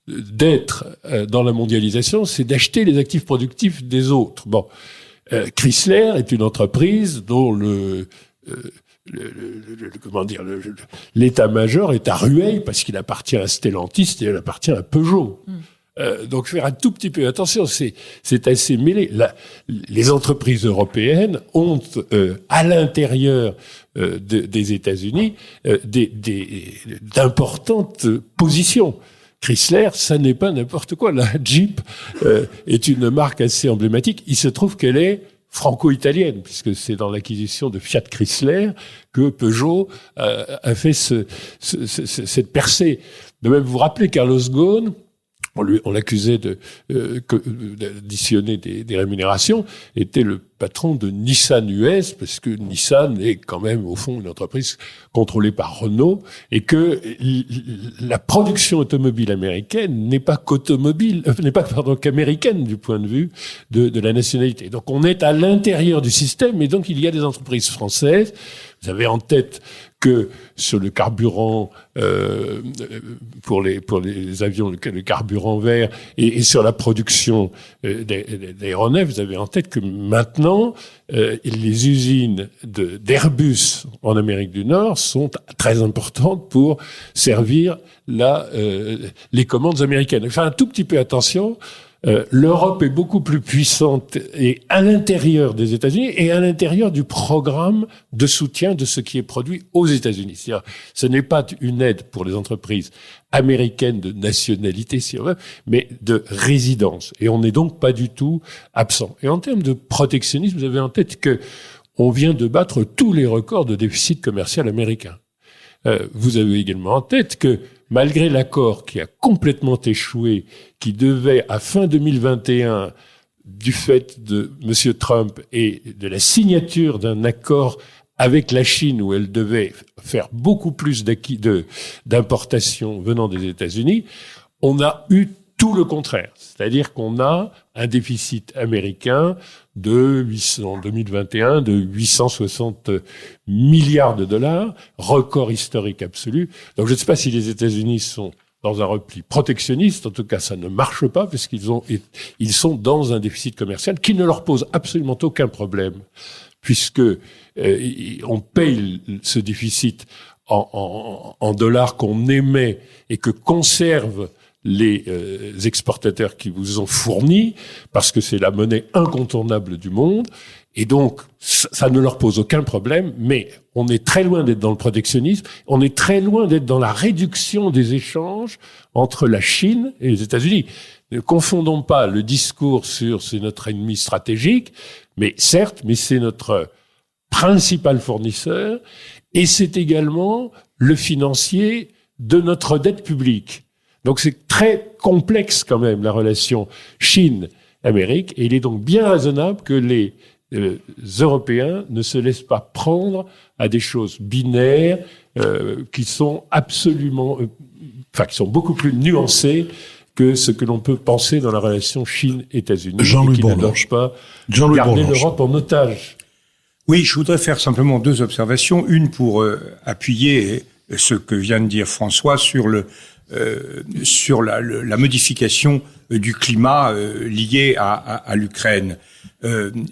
d'être dans la mondialisation, c'est d'acheter les actifs productifs des autres. Bon, Chrysler est une entreprise dont l'état-major est à Rueil parce qu'il appartient à Stellantis et il appartient à Peugeot. Donc faire un tout petit peu attention, c'est assez mêlé. Les entreprises européennes ont à l'intérieur des États-Unis d'importantes positions. Chrysler, ça n'est pas n'importe quoi. La Jeep est une marque assez emblématique. Il se trouve qu'elle est franco-italienne, puisque c'est dans l'acquisition de Fiat Chrysler que Peugeot a fait cette percée. De même, vous vous rappelez Carlos Ghosn, on l'accusait d'additionner des rémunérations, était le patron de Nissan US, parce que Nissan est quand même, au fond, une entreprise contrôlée par Renault, et que la production automobile américaine n'est pas qu'américaine du point de vue de la nationalité. Donc on est à l'intérieur du système, et donc il y a des entreprises françaises. Vous avez en tête que sur le carburant pour les avions, le carburant vert, et sur la production d'aéronefs, vous avez en tête que maintenant les usines d'Airbus en Amérique du Nord sont très importantes pour servir les commandes américaines. Enfin, un tout petit peu attention. L'Europe est beaucoup plus puissante et à l'intérieur des États-Unis et à l'intérieur du programme de soutien de ce qui est produit aux États-Unis. C'est-à-dire, ce n'est pas une aide pour les entreprises américaines de nationalité, si on veut, mais de résidence. Et on n'est donc pas du tout absent. Et en termes de protectionnisme, vous avez en tête que on vient de battre tous les records de déficit commercial américain. Vous avez également en tête que malgré l'accord qui a complètement échoué, qui devait, à fin 2021, du fait de M. Trump et de la signature d'un accord avec la Chine où elle devait faire beaucoup plus d'importations venant des États-Unis, on a eu tout le contraire. C'est-à-dire qu'on a un déficit américain en 2021 de 860 milliards de dollars, record historique absolu. Donc je ne sais pas si les États-Unis sont dans un repli protectionniste, en tout cas ça ne marche pas puisqu'ils sont dans un déficit commercial qui ne leur pose absolument aucun problème puisque on paye ce déficit en dollars qu'on émet et que conservent les exportateurs qui vous ont fourni, parce que c'est la monnaie incontournable du monde, et donc ça ne leur pose aucun problème, mais on est très loin d'être dans le protectionnisme, on est très loin d'être dans la réduction des échanges entre la Chine et les États-Unis. Ne confondons pas le discours sur c'est notre ennemi stratégique, mais certes, mais c'est notre principal fournisseur, et c'est également le financier de notre dette publique. Donc c'est très complexe quand même la relation Chine-Amérique et il est donc bien raisonnable que les Européens ne se laissent pas prendre à des choses binaires qui sont qui sont beaucoup plus nuancées que ce que l'on peut penser dans la relation Chine-États-Unis et qui ne doivent pas garder l'Europe en otage. Oui, je voudrais faire simplement deux observations. Une pour appuyer ce que vient de dire François sur la modification du climat lié à l'Ukraine.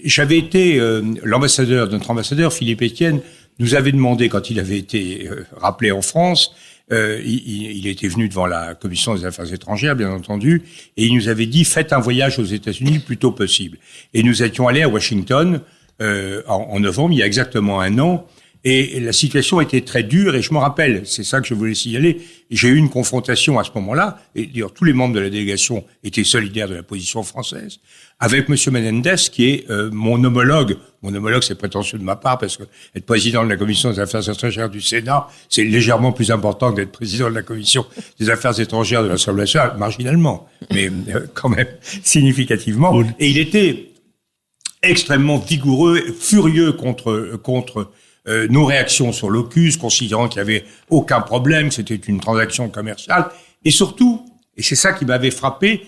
J'avais été notre ambassadeur Philippe Etienne nous avait demandé quand il avait été rappelé en France, il était venu devant la commission des affaires étrangères bien entendu, et il nous avait dit faites un voyage aux États-Unis le plus tôt possible. Et nous étions allés à Washington en novembre, il y a exactement un an. Et la situation était très dure, et je me rappelle, c'est ça que je voulais signaler, j'ai eu une confrontation à ce moment-là, et d'ailleurs tous les membres de la délégation étaient solidaires de la position française, avec M. Menendez, qui est mon homologue. Mon homologue, c'est prétentieux de ma part, parce que être président de la Commission des Affaires étrangères du Sénat, c'est légèrement plus important que d'être président de la Commission des Affaires étrangères de l'Assemblée nationale, marginalement, mais quand même significativement. Et il était extrêmement vigoureux, furieux contre nos réactions sur l'AUKUS, considérant qu'il n'y avait aucun problème, que c'était une transaction commerciale. Et surtout, et c'est ça qui m'avait frappé,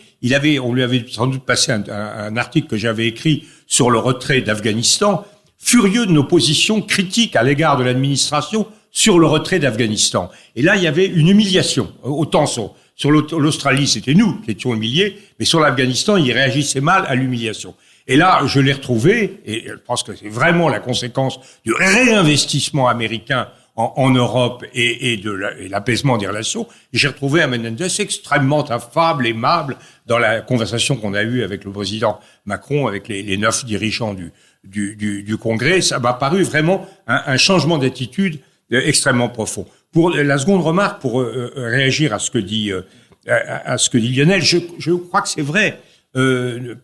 on lui avait sans doute passé un article que j'avais écrit sur le retrait d'Afghanistan, furieux de nos positions critiques à l'égard de l'administration sur le retrait d'Afghanistan. Et là, il y avait une humiliation. Autant sur l'Australie, c'était nous qui étions humiliés, mais sur l'Afghanistan, il réagissait mal à l'humiliation. Et là, je l'ai retrouvé, et je pense que c'est vraiment la conséquence du réinvestissement américain en Europe et l'apaisement des relations. J'ai retrouvé un Menendez extrêmement affable, aimable, dans la conversation qu'on a eue avec le président Macron, avec les 9 dirigeants du Congrès. Ça m'a paru vraiment un changement d'attitude extrêmement profond. Pour la seconde remarque, pour réagir à ce que dit Lionel, je crois que c'est vrai. Tout le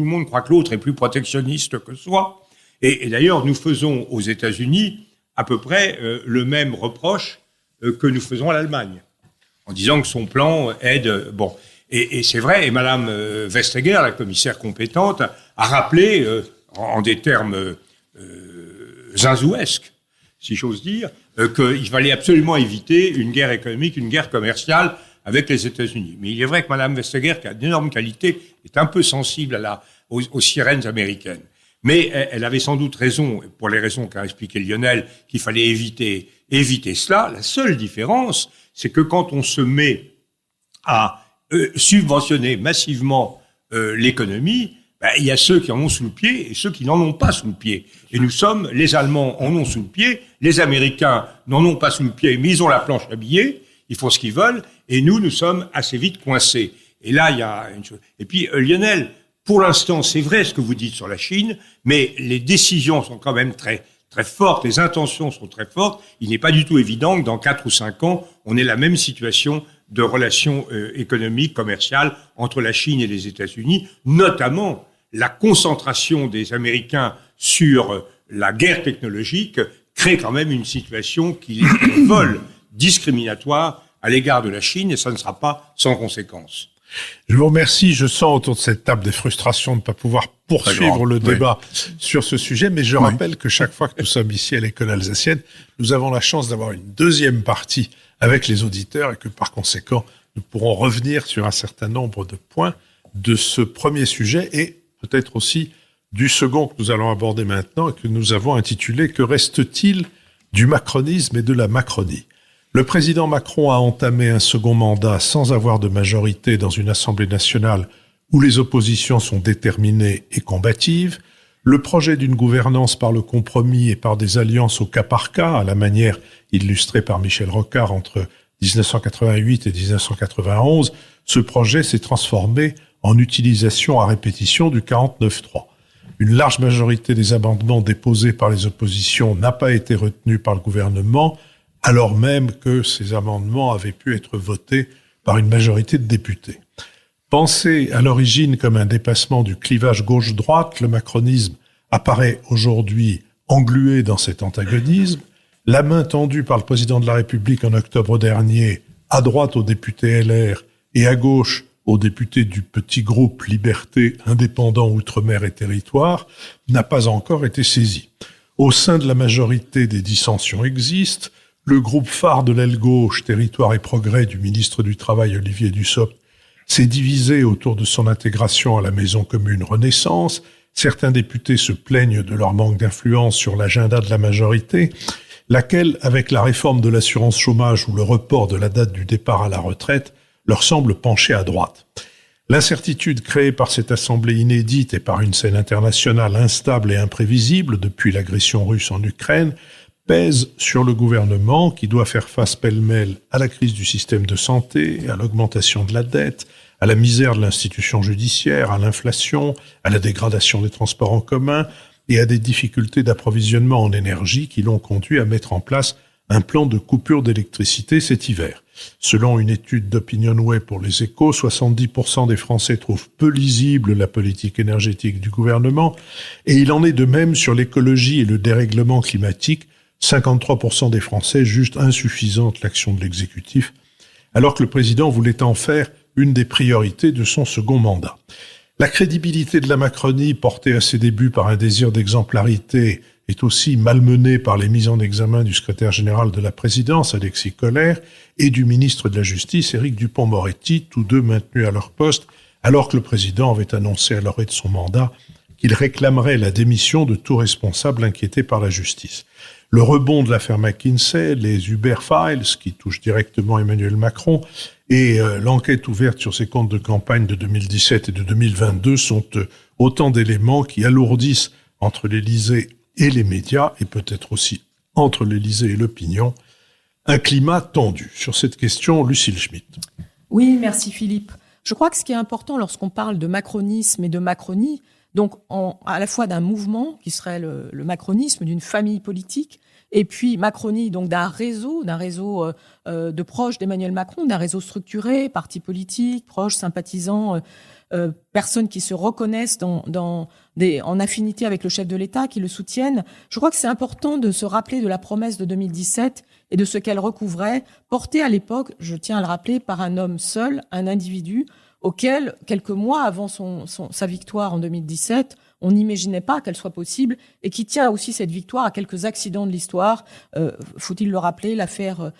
monde croit que l'autre est plus protectionniste que soi. Et d'ailleurs, nous faisons aux États-Unis à peu près le même reproche que nous faisons à l'Allemagne, en disant que son plan aide. Bon, et c'est vrai. Et Madame Vestager, la commissaire compétente, a rappelé en des termes zinzouesques, si j'ose dire, qu'il fallait absolument éviter une guerre économique, une guerre commerciale avec les États-Unis. Mais il est vrai que Mme Vestager, qui a d'énormes qualités, est un peu sensible aux sirènes américaines. Mais elle avait sans doute raison, pour les raisons qu'a expliqué Lionel, qu'il fallait éviter cela. La seule différence, c'est que quand on se met à subventionner massivement l'économie, il y a ceux qui en ont sous le pied et ceux qui n'en ont pas sous le pied. Et les Allemands en ont sous le pied, les Américains n'en ont pas sous le pied, mais ils ont la planche à billets, ils font ce qu'ils veulent, et nous sommes assez vite coincés. Et là, il y a une chose. Et puis, Lionel, pour l'instant, c'est vrai ce que vous dites sur la Chine, mais les décisions sont quand même très, très fortes, les intentions sont très fortes. Il n'est pas du tout évident que dans 4 ou 5 ans, on ait la même situation de relations économiques, commerciales entre la Chine et les États-Unis, notamment la concentration des Américains sur la guerre technologique crée quand même une situation qui est vol discriminatoire à l'égard de la Chine, et ça ne sera pas sans conséquence. Je vous remercie. Je sens autour de cette table des frustrations de ne pas pouvoir poursuivre le débat sur ce sujet, mais je rappelle que chaque fois que nous sommes ici à l'école alsacienne, nous avons la chance d'avoir une deuxième partie avec les auditeurs et que par conséquent, nous pourrons revenir sur un certain nombre de points de ce premier sujet et peut-être aussi du second que nous allons aborder maintenant et que nous avons intitulé « Que reste-t-il du macronisme et de la Macronie ?» Le président Macron a entamé un second mandat sans avoir de majorité dans une Assemblée nationale où les oppositions sont déterminées et combatives. Le projet d'une gouvernance par le compromis et par des alliances au cas par cas, à la manière illustrée par Michel Rocard entre 1988 et 1991, ce projet s'est transformé en utilisation à répétition du 49.3. Une large majorité des amendements déposés par les oppositions n'a pas été retenue par le gouvernement, alors même que ces amendements avaient pu être votés par une majorité de députés. Pensé à l'origine comme un dépassement du clivage gauche-droite, le macronisme apparaît aujourd'hui englué dans cet antagonisme. La main tendue par le président de la République en octobre dernier, à droite aux députés LR et à gauche aux députés du petit groupe Liberté, Indépendants, Outre-mer et Territoires, n'a pas encore été saisie. Au sein de la majorité, des dissensions existent. Le groupe phare de l'aile gauche, Territoire et Progrès du ministre du Travail Olivier Dussopt, s'est divisé autour de son intégration à la Maison commune Renaissance. Certains députés se plaignent de leur manque d'influence sur l'agenda de la majorité, laquelle, avec la réforme de l'assurance chômage ou le report de la date du départ à la retraite, leur semble pencher à droite. L'incertitude créée par cette assemblée inédite et par une scène internationale instable et imprévisible depuis l'agression russe en Ukraine pèse sur le gouvernement qui doit faire face pêle-mêle à la crise du système de santé, à l'augmentation de la dette, à la misère de l'institution judiciaire, à l'inflation, à la dégradation des transports en commun, et à des difficultés d'approvisionnement en énergie qui l'ont conduit à mettre en place un plan de coupure d'électricité cet hiver. Selon une étude d'Opinionway pour les Échos, 70% des Français trouvent peu lisible la politique énergétique du gouvernement, et il en est de même sur l'écologie et le dérèglement climatique. 53% des Français jugent insuffisante l'action de l'exécutif, alors que le président voulait en faire une des priorités de son second mandat. La crédibilité de la Macronie, portée à ses débuts par un désir d'exemplarité, est aussi malmenée par les mises en examen du secrétaire général de la présidence, Alexis Collère, et du ministre de la Justice, Éric Dupond-Moretti, tous deux maintenus à leur poste, alors que le président avait annoncé à l'orée de son mandat qu'il réclamerait la démission de tout responsable inquiété par la justice. Le rebond de l'affaire McKinsey, les Uber Files, qui touchent directement Emmanuel Macron, et l'enquête ouverte sur ses comptes de campagne de 2017 et de 2022 sont autant d'éléments qui alourdissent entre l'Élysée et les médias, et peut-être aussi entre l'Élysée et l'opinion, un climat tendu. Sur cette question, Lucille Schmitt. Oui, merci Philippe. Je crois que ce qui est important lorsqu'on parle de macronisme et de Macronie, donc à la fois d'un mouvement qui serait le macronisme, d'une famille politique, et puis Macronie, donc d'un réseau de proches d'Emmanuel Macron, d'un réseau structuré, partis politiques, proches, sympathisants, personnes qui se reconnaissent en affinité avec le chef de l'État, qui le soutiennent. Je crois que c'est important de se rappeler de la promesse de 2017 et de ce qu'elle recouvrait, portée à l'époque, je tiens à le rappeler, par un homme seul, un individu, auquel, quelques mois avant sa victoire en 2017, on n'imaginait pas qu'elle soit possible, et qui tient aussi cette victoire à quelques accidents de l'histoire. Faut-il le rappeler, l'affaire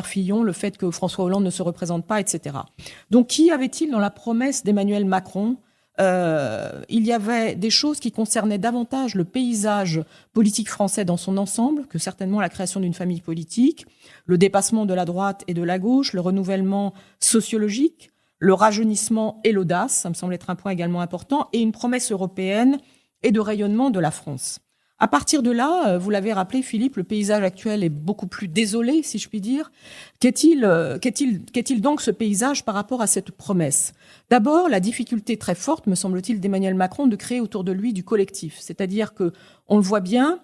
Fillon, le fait que François Hollande ne se représente pas, etc. Donc, qu'y avait-il dans la promesse d'Emmanuel Macron ? Il y avait des choses qui concernaient davantage le paysage politique français dans son ensemble que certainement la création d'une famille politique, le dépassement de la droite et de la gauche, le renouvellement sociologique, le rajeunissement et l'audace, ça me semble être un point également important, et une promesse européenne et de rayonnement de la France. À partir de là, vous l'avez rappelé, Philippe, le paysage actuel est beaucoup plus désolé, si je puis dire. Qu'est-il donc ce paysage par rapport à cette promesse ? D'abord, la difficulté très forte, me semble-t-il, d'Emmanuel Macron de créer autour de lui du collectif. C'est-à-dire que on le voit bien,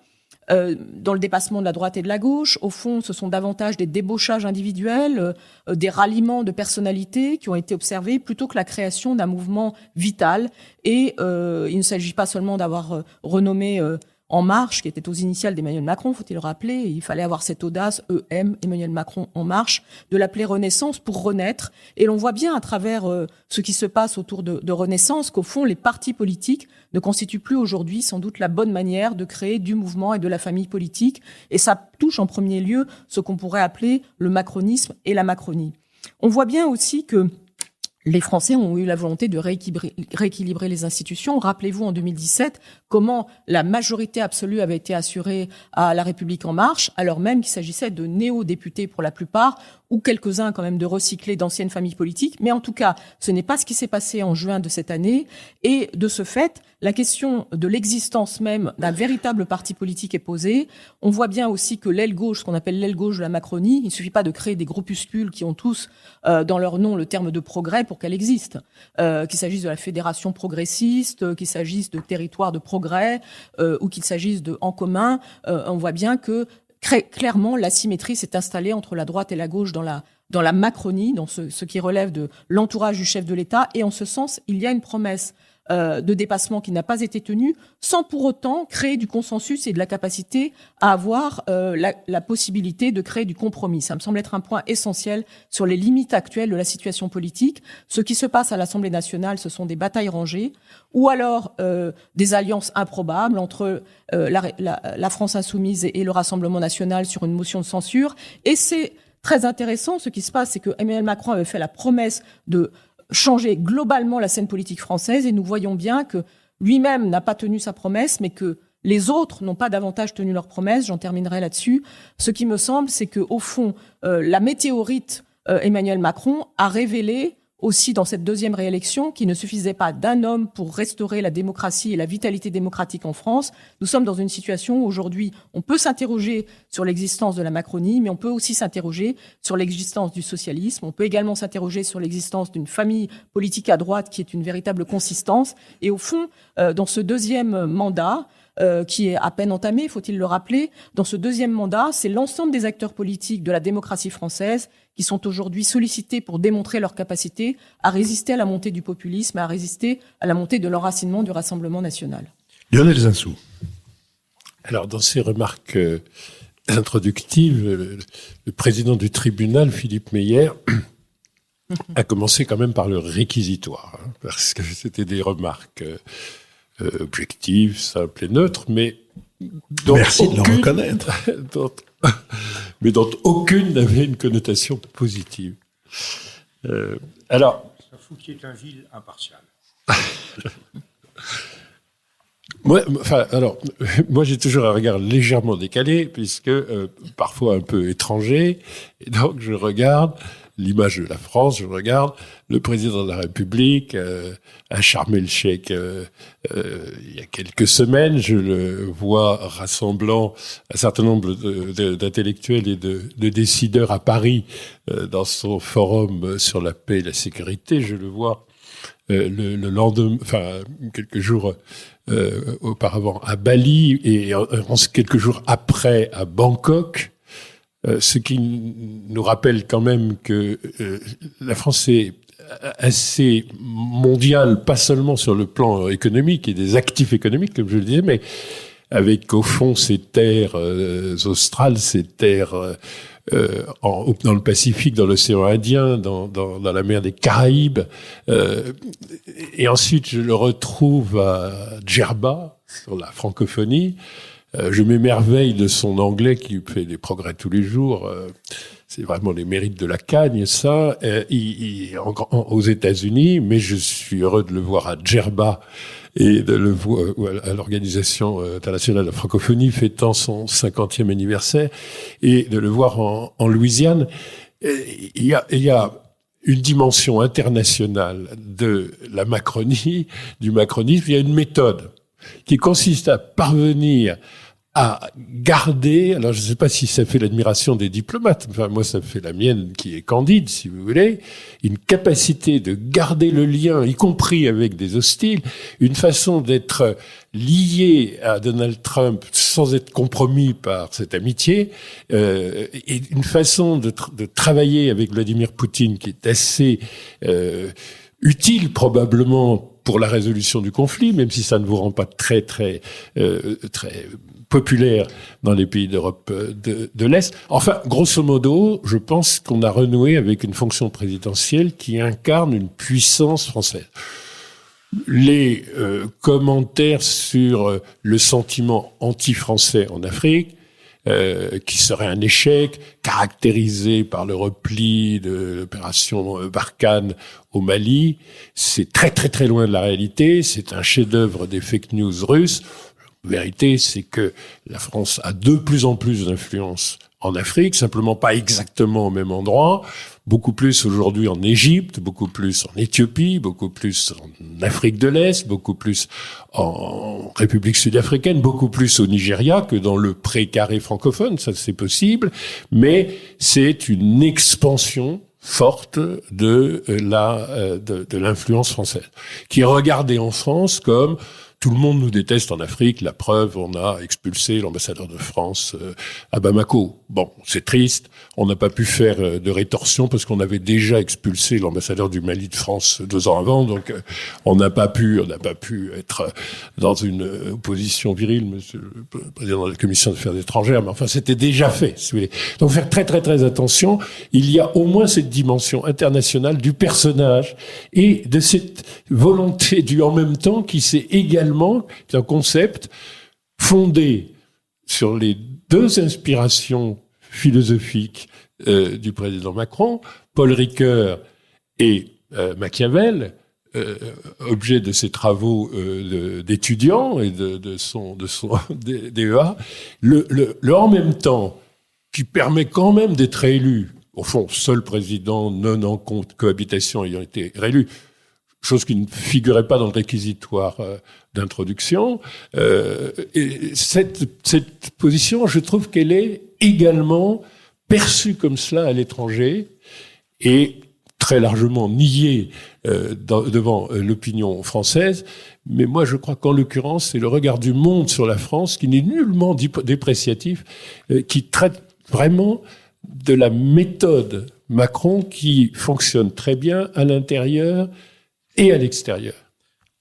dans le dépassement de la droite et de la gauche, au fond, ce sont davantage des débauchages individuels, des ralliements de personnalités qui ont été observés, plutôt que la création d'un mouvement vital. Et il ne s'agit pas seulement d'avoir renommé En Marche, qui était aux initiales d'Emmanuel Macron, faut-il le rappeler, et il fallait avoir cette audace, EM, Emmanuel Macron En Marche, de l'appeler Renaissance pour renaître. Et l'on voit bien à travers ce qui se passe autour de Renaissance qu'au fond, les partis politiques ne constituent plus aujourd'hui sans doute la bonne manière de créer du mouvement et de la famille politique. Et ça touche en premier lieu ce qu'on pourrait appeler le macronisme et la Macronie. On voit bien aussi que les Français ont eu la volonté de rééquilibrer les institutions. Rappelez-vous en 2017 comment la majorité absolue avait été assurée à La République En Marche, alors même qu'il s'agissait de néo-députés pour la plupart, ou quelques-uns quand même de recyclés d'anciennes familles politiques. Mais en tout cas, ce n'est pas ce qui s'est passé en juin de cette année. Et de ce fait, la question de l'existence même d'un véritable parti politique est posée. On voit bien aussi que l'aile gauche, ce qu'on appelle l'aile gauche de la Macronie, il ne suffit pas de créer des groupuscules qui ont tous dans leur nom le terme de progrès pour qu'elle existe. Qu'il s'agisse de la Fédération progressiste, qu'il s'agisse de Territoire de progrès, ou qu'il s'agisse de En commun, on voit bien que clairement l'asymétrie s'est installée entre la droite et la gauche dans la Macronie, dans ce qui relève de l'entourage du chef de l'État. Et en ce sens, il y a une promesse de dépassement qui n'a pas été tenue, sans pour autant créer du consensus et de la capacité à avoir la possibilité de créer du compromis. Ça me semble être un point essentiel sur les limites actuelles de la situation politique. Ce qui se passe à l'Assemblée nationale, ce sont des batailles rangées, ou alors des alliances improbables entre la France insoumise et le Rassemblement national sur une motion de censure. Et c'est très intéressant, ce qui se passe, c'est que Emmanuel Macron avait fait la promesse de changer globalement la scène politique française, et nous voyons bien que lui-même n'a pas tenu sa promesse, mais que les autres n'ont pas davantage tenu leur promesse. J'en terminerai là-dessus. Ce qui me semble, c'est que au fond, la météorite Emmanuel Macron a révélé aussi dans cette deuxième réélection qu'il ne suffisait pas d'un homme pour restaurer la démocratie et la vitalité démocratique en France. Nous sommes dans une situation où aujourd'hui, on peut s'interroger sur l'existence de la Macronie, mais on peut aussi s'interroger sur l'existence du socialisme. On peut également s'interroger sur l'existence d'une famille politique à droite qui est une véritable consistance. Et au fond, dans ce deuxième mandat, qui est à peine entamé, faut-il le rappeler. Dans ce deuxième mandat, c'est l'ensemble des acteurs politiques de la démocratie française qui sont aujourd'hui sollicités pour démontrer leur capacité à résister à la montée du populisme, à résister à la montée de l'enracinement du Rassemblement national. Lionel Zinsou. Alors, dans ses remarques introductives, le président du tribunal, Philippe Meyer, a commencé quand même par le réquisitoire, parce que c'était des remarques objectives, simples et neutres, mais Merci de le reconnaître. mais dont aucune n'avait une connotation positive. Alors, Fouquier est un vil impartial. Moi, j'ai toujours un regard légèrement décalé, puisque parfois un peu étranger, et donc je regarde l'image de la France, je regarde le président de la République a charmé le cheikh il y a quelques semaines, je le vois rassemblant un certain nombre d'intellectuels et de décideurs à Paris dans son forum sur la paix et la sécurité, je le vois le lendemain, quelques jours auparavant à Bali et quelques jours après à Bangkok, ce qui nous rappelle quand même que la France est assez mondiale, pas seulement sur le plan économique et des actifs économiques, comme je le disais, mais avec au fond ces terres australes, ces terres dans le Pacifique, dans l'océan Indien, dans la mer des Caraïbes. Et ensuite, je le retrouve à Djerba, sur la francophonie. Je m'émerveille de son anglais qui fait des progrès tous les jours. C'est vraiment les mérites de la cagne, ça. Aux États-Unis, mais je suis heureux de le voir à Djerba et de le voir à l'Organisation internationale de la francophonie fêtant son 50e anniversaire et de le voir en Louisiane. Il y a une dimension internationale de la Macronie, du macronisme. Il y a une méthode qui consiste à parvenir à garder, alors je ne sais pas si ça fait l'admiration des diplomates, enfin moi ça fait la mienne qui est candide, si vous voulez, une capacité de garder le lien, y compris avec des hostiles, une façon d'être lié à Donald Trump sans être compromis par cette amitié, et une façon de travailler avec Vladimir Poutine qui est assez utile probablement pour la résolution du conflit, même si ça ne vous rend pas très populaire dans les pays d'Europe de l'Est. Enfin, grosso modo, je pense qu'on a renoué avec une fonction présidentielle qui incarne une puissance française. Les commentaires sur le sentiment anti-français en Afrique, qui serait un échec caractérisé par le repli de l'opération Barkhane au Mali, c'est très très très loin de la réalité, c'est un chef-d'œuvre des fake news russes. La vérité, c'est que la France a de plus en plus d'influence en Afrique, simplement pas exactement au même endroit, beaucoup plus aujourd'hui en Égypte, beaucoup plus en Éthiopie, beaucoup plus en Afrique de l'Est, beaucoup plus en République sud-africaine, beaucoup plus au Nigeria que dans le pré-carré francophone, ça c'est possible, mais c'est une expansion forte de l'influence française, qui est regardée en France comme tout le monde nous déteste en Afrique. La preuve, on a expulsé l'ambassadeur de France à Bamako. Bon, c'est triste. On n'a pas pu faire de rétorsion parce qu'on avait déjà expulsé l'ambassadeur du Mali de France 2 ans avant. Donc, on n'a pas pu être dans une opposition virile, monsieur le président de la Commission des Affaires étrangères. Mais enfin, c'était déjà fait, si vous voulez. Donc, faire très, très, très attention. Il y a au moins cette dimension internationale du personnage et de cette volonté du en même temps qui s'est également un concept fondé sur les deux inspirations philosophiques du président Macron, Paul Ricoeur et Machiavel, objet de ses travaux d'étudiants et de son DEA, le en même temps qui permet quand même d'être réélu, au fond, seul président non en cohabitation ayant été réélu, chose qui ne figurait pas dans le réquisitoire d'introduction. Et cette position, je trouve qu'elle est également perçue comme cela à l'étranger et très largement nié devant l'opinion française. Mais moi, je crois qu'en l'occurrence, c'est le regard du monde sur la France, qui n'est nullement dépréciatif, qui traite vraiment de la méthode Macron qui fonctionne très bien à l'intérieur et à l'extérieur.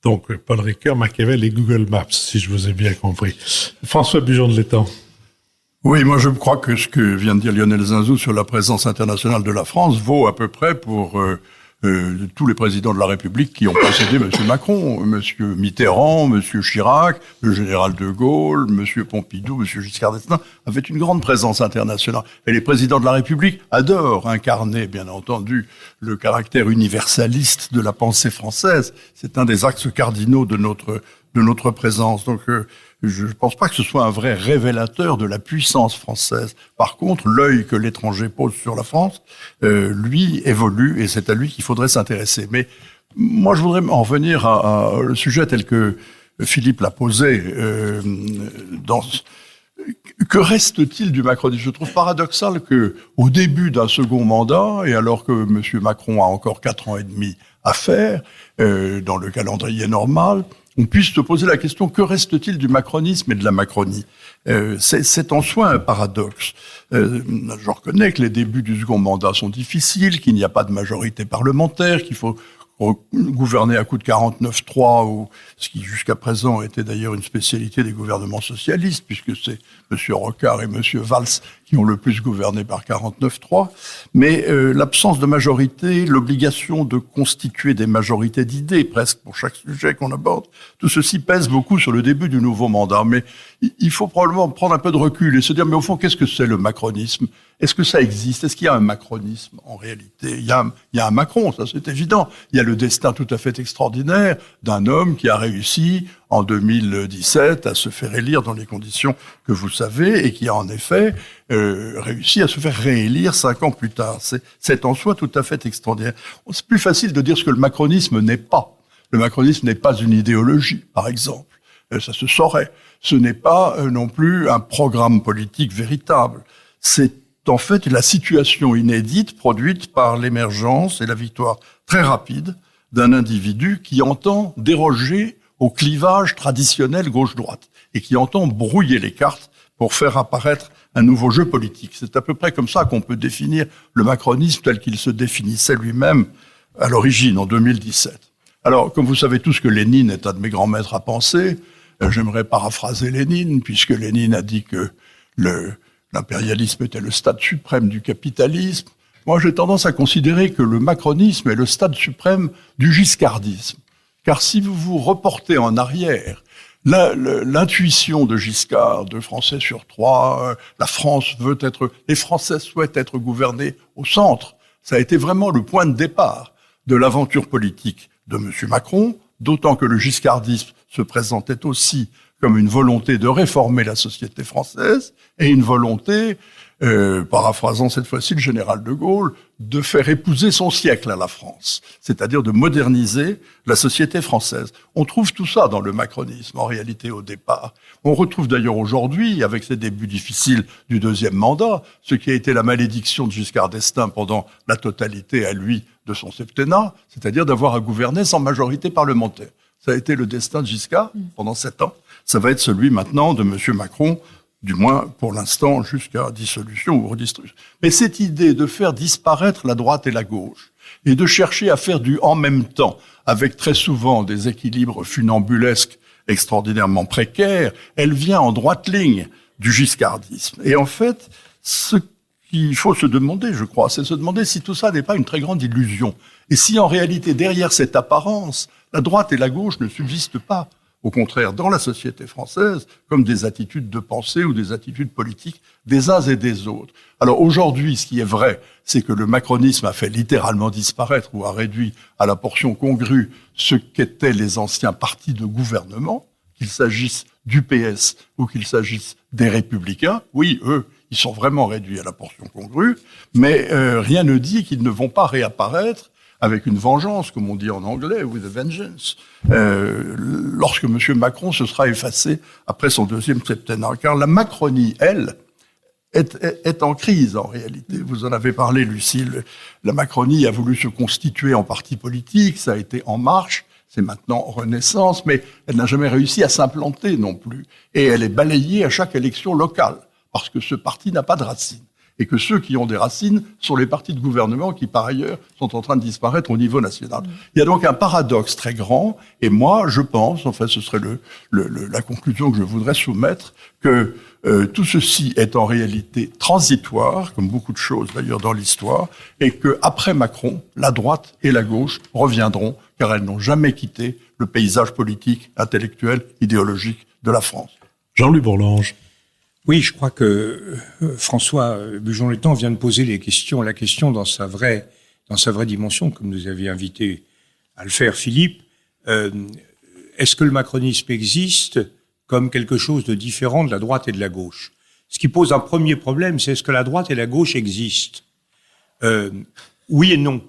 Donc, Paul Ricoeur, Machiavel et Google Maps, si je vous ai bien compris. François Bujon de l'Étang. Oui, moi je crois que ce que vient de dire Lionel Zinsou sur la présence internationale de la France vaut à peu près pour tous les présidents de la République qui ont précédé M. Macron, M. Mitterrand, M. Chirac, le général de Gaulle, M. Pompidou, M. Giscard d'Estaing, avaient une grande présence internationale. Et les présidents de la République adorent incarner, bien entendu, le caractère universaliste de la pensée française. C'est un des axes cardinaux de notre présence. Donc, je ne pense pas que ce soit un vrai révélateur de la puissance française. Par contre, l'œil que l'étranger pose sur la France, lui, évolue, et c'est à lui qu'il faudrait s'intéresser. Mais moi, je voudrais en revenir à le sujet tel que Philippe l'a posé. Que reste-t-il du macronisme ? Je trouve paradoxal que, au début d'un second mandat, et alors que M. Macron a encore 4 ans et demi à faire, dans le calendrier normal, on puisse se poser la question, que reste-t-il du macronisme et de la Macronie ? C'est en soi un paradoxe. Je reconnais que les débuts du second mandat sont difficiles, qu'il n'y a pas de majorité parlementaire, qu'il faut gouverner à coup de 49-3, ou ce qui jusqu'à présent était d'ailleurs une spécialité des gouvernements socialistes, puisque c'est M. Rocard et M. Valls qui ont le plus gouverné par 49-3. Mais l'absence de majorité, l'obligation de constituer des majorités d'idées, presque pour chaque sujet qu'on aborde, tout ceci pèse beaucoup sur le début du nouveau mandat. Mais il faut probablement prendre un peu de recul et se dire, mais au fond, qu'est-ce que c'est le macronisme ? Est-ce que ça existe ? Est-ce qu'il y a un macronisme en réalité ? Il y a un Macron, ça c'est évident. Il y a le destin tout à fait extraordinaire d'un homme qui a réussi en 2017 à se faire élire dans les conditions que vous savez et qui a en effet réussi à se faire réélire 5 ans plus tard. C'est en soi tout à fait extraordinaire. C'est plus facile de dire ce que le macronisme n'est pas. Le macronisme n'est pas une idéologie, par exemple. Ça se saurait. Ce n'est pas non plus un programme politique véritable. C'est en fait la situation inédite produite par l'émergence et la victoire très rapide d'un individu qui entend déroger au clivage traditionnel gauche-droite et qui entend brouiller les cartes pour faire apparaître un nouveau jeu politique. C'est à peu près comme ça qu'on peut définir le macronisme tel qu'il se définissait lui-même à l'origine, en 2017. Alors, comme vous savez tous que Lénine est un de mes grands maîtres à penser, j'aimerais paraphraser Lénine, puisque Lénine a dit que l'impérialisme était le stade suprême du capitalisme. Moi, j'ai tendance à considérer que le macronisme est le stade suprême du giscardisme. Car si vous vous reportez en arrière, l'intuition de Giscard, 2 Français sur 3, les Français souhaitent être gouvernés au centre, ça a été vraiment le point de départ de l'aventure politique de M. Macron, d'autant que le giscardisme se présentait aussi comme une volonté de réformer la société française et une volonté, paraphrasant cette fois-ci le général de Gaulle, de faire épouser son siècle à la France, c'est-à-dire de moderniser la société française. On trouve tout ça dans le macronisme, en réalité, au départ. On retrouve d'ailleurs aujourd'hui, avec ses débuts difficiles du 2e mandat, ce qui a été la malédiction de Giscard d'Estaing pendant la totalité, à lui, de son septennat, c'est-à-dire d'avoir à gouverner sans majorité parlementaire. Ça a été le destin de Giscard pendant 7 ans. Ça va être celui maintenant de M. Macron, du moins pour l'instant, jusqu'à dissolution ou redistribution. Mais cette idée de faire disparaître la droite et la gauche, et de chercher à faire du en même temps, avec très souvent des équilibres funambulesques extraordinairement précaires, elle vient en droite ligne du giscardisme. Et en fait, ce qu'il faut se demander, je crois, c'est se demander si tout ça n'est pas une très grande illusion. Et si en réalité, derrière cette apparence, la droite et la gauche ne subsistent pas. Au contraire, dans la société française, comme des attitudes de pensée ou des attitudes politiques des uns et des autres. Alors aujourd'hui, ce qui est vrai, c'est que le macronisme a fait littéralement disparaître ou a réduit à la portion congrue ce qu'étaient les anciens partis de gouvernement, qu'il s'agisse du PS ou qu'il s'agisse des Républicains. Oui, eux, ils sont vraiment réduits à la portion congrue, mais rien ne dit qu'ils ne vont pas réapparaître avec une vengeance, comme on dit en anglais, with a vengeance, lorsque M. Macron se sera effacé après son 2e septennat. Car la Macronie, elle est en crise, en réalité. Vous en avez parlé, Lucille. La Macronie a voulu se constituer en parti politique, ça a été En Marche, c'est maintenant Renaissance, mais elle n'a jamais réussi à s'implanter non plus. Et elle est balayée à chaque élection locale, parce que ce parti n'a pas de racines. Et que ceux qui ont des racines sont les partis de gouvernement qui, par ailleurs, sont en train de disparaître au niveau national. Il y a donc un paradoxe très grand, et moi, je pense, enfin, ce serait la conclusion que je voudrais soumettre, que tout ceci est en réalité transitoire, comme beaucoup de choses d'ailleurs dans l'histoire, et que après Macron, la droite et la gauche reviendront, car elles n'ont jamais quitté le paysage politique, intellectuel, idéologique de la France. Jean-Louis Bourlange. Oui, je crois que François Bujon-Letang vient de poser la question dans sa vraie dimension, comme nous aviez invité à le faire Philippe. Est-ce que le macronisme existe comme quelque chose de différent de la droite et de la gauche? Ce qui pose un premier problème, c'est est-ce que la droite et la gauche existent? Oui et non.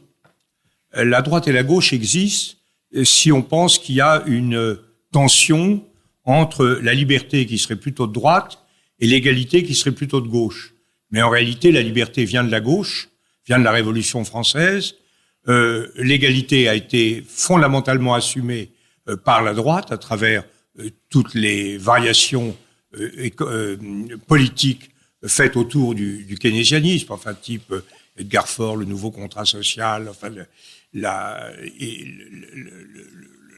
La droite et la gauche existent si on pense qu'il y a une tension entre la liberté qui serait plutôt de droite et l'égalité qui serait plutôt de gauche. Mais en réalité, la liberté vient de la gauche, vient de la Révolution française. L'égalité a été fondamentalement assumée par la droite à travers toutes les variations politiques faites autour du keynésianisme, enfin type Edgar Faure, le nouveau contrat social, enfin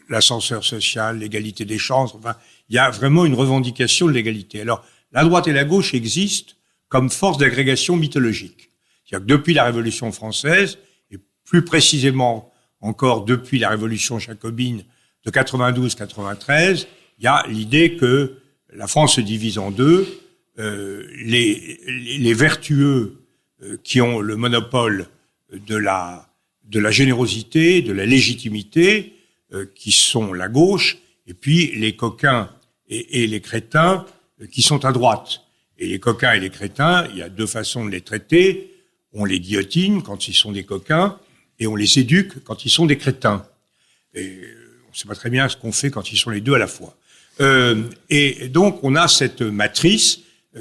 l'ascenseur social, l'égalité des chances. Enfin, il y a vraiment une revendication de l'égalité. Alors, la droite et la gauche existent comme force d'agrégation mythologique. C'est-à-dire que depuis la Révolution française, et plus précisément encore depuis la Révolution jacobine de 92-93, il y a l'idée que la France se divise en deux. Les vertueux qui ont le monopole de la générosité, de la légitimité, qui sont la gauche, et puis les coquins et les crétins qui sont à droite. Et les coquins et les crétins, il y a deux façons de les traiter. On les guillotine quand ils sont des coquins, et on les éduque quand ils sont des crétins. Et on ne sait pas très bien ce qu'on fait quand ils sont les deux à la fois. Et donc, on a cette matrice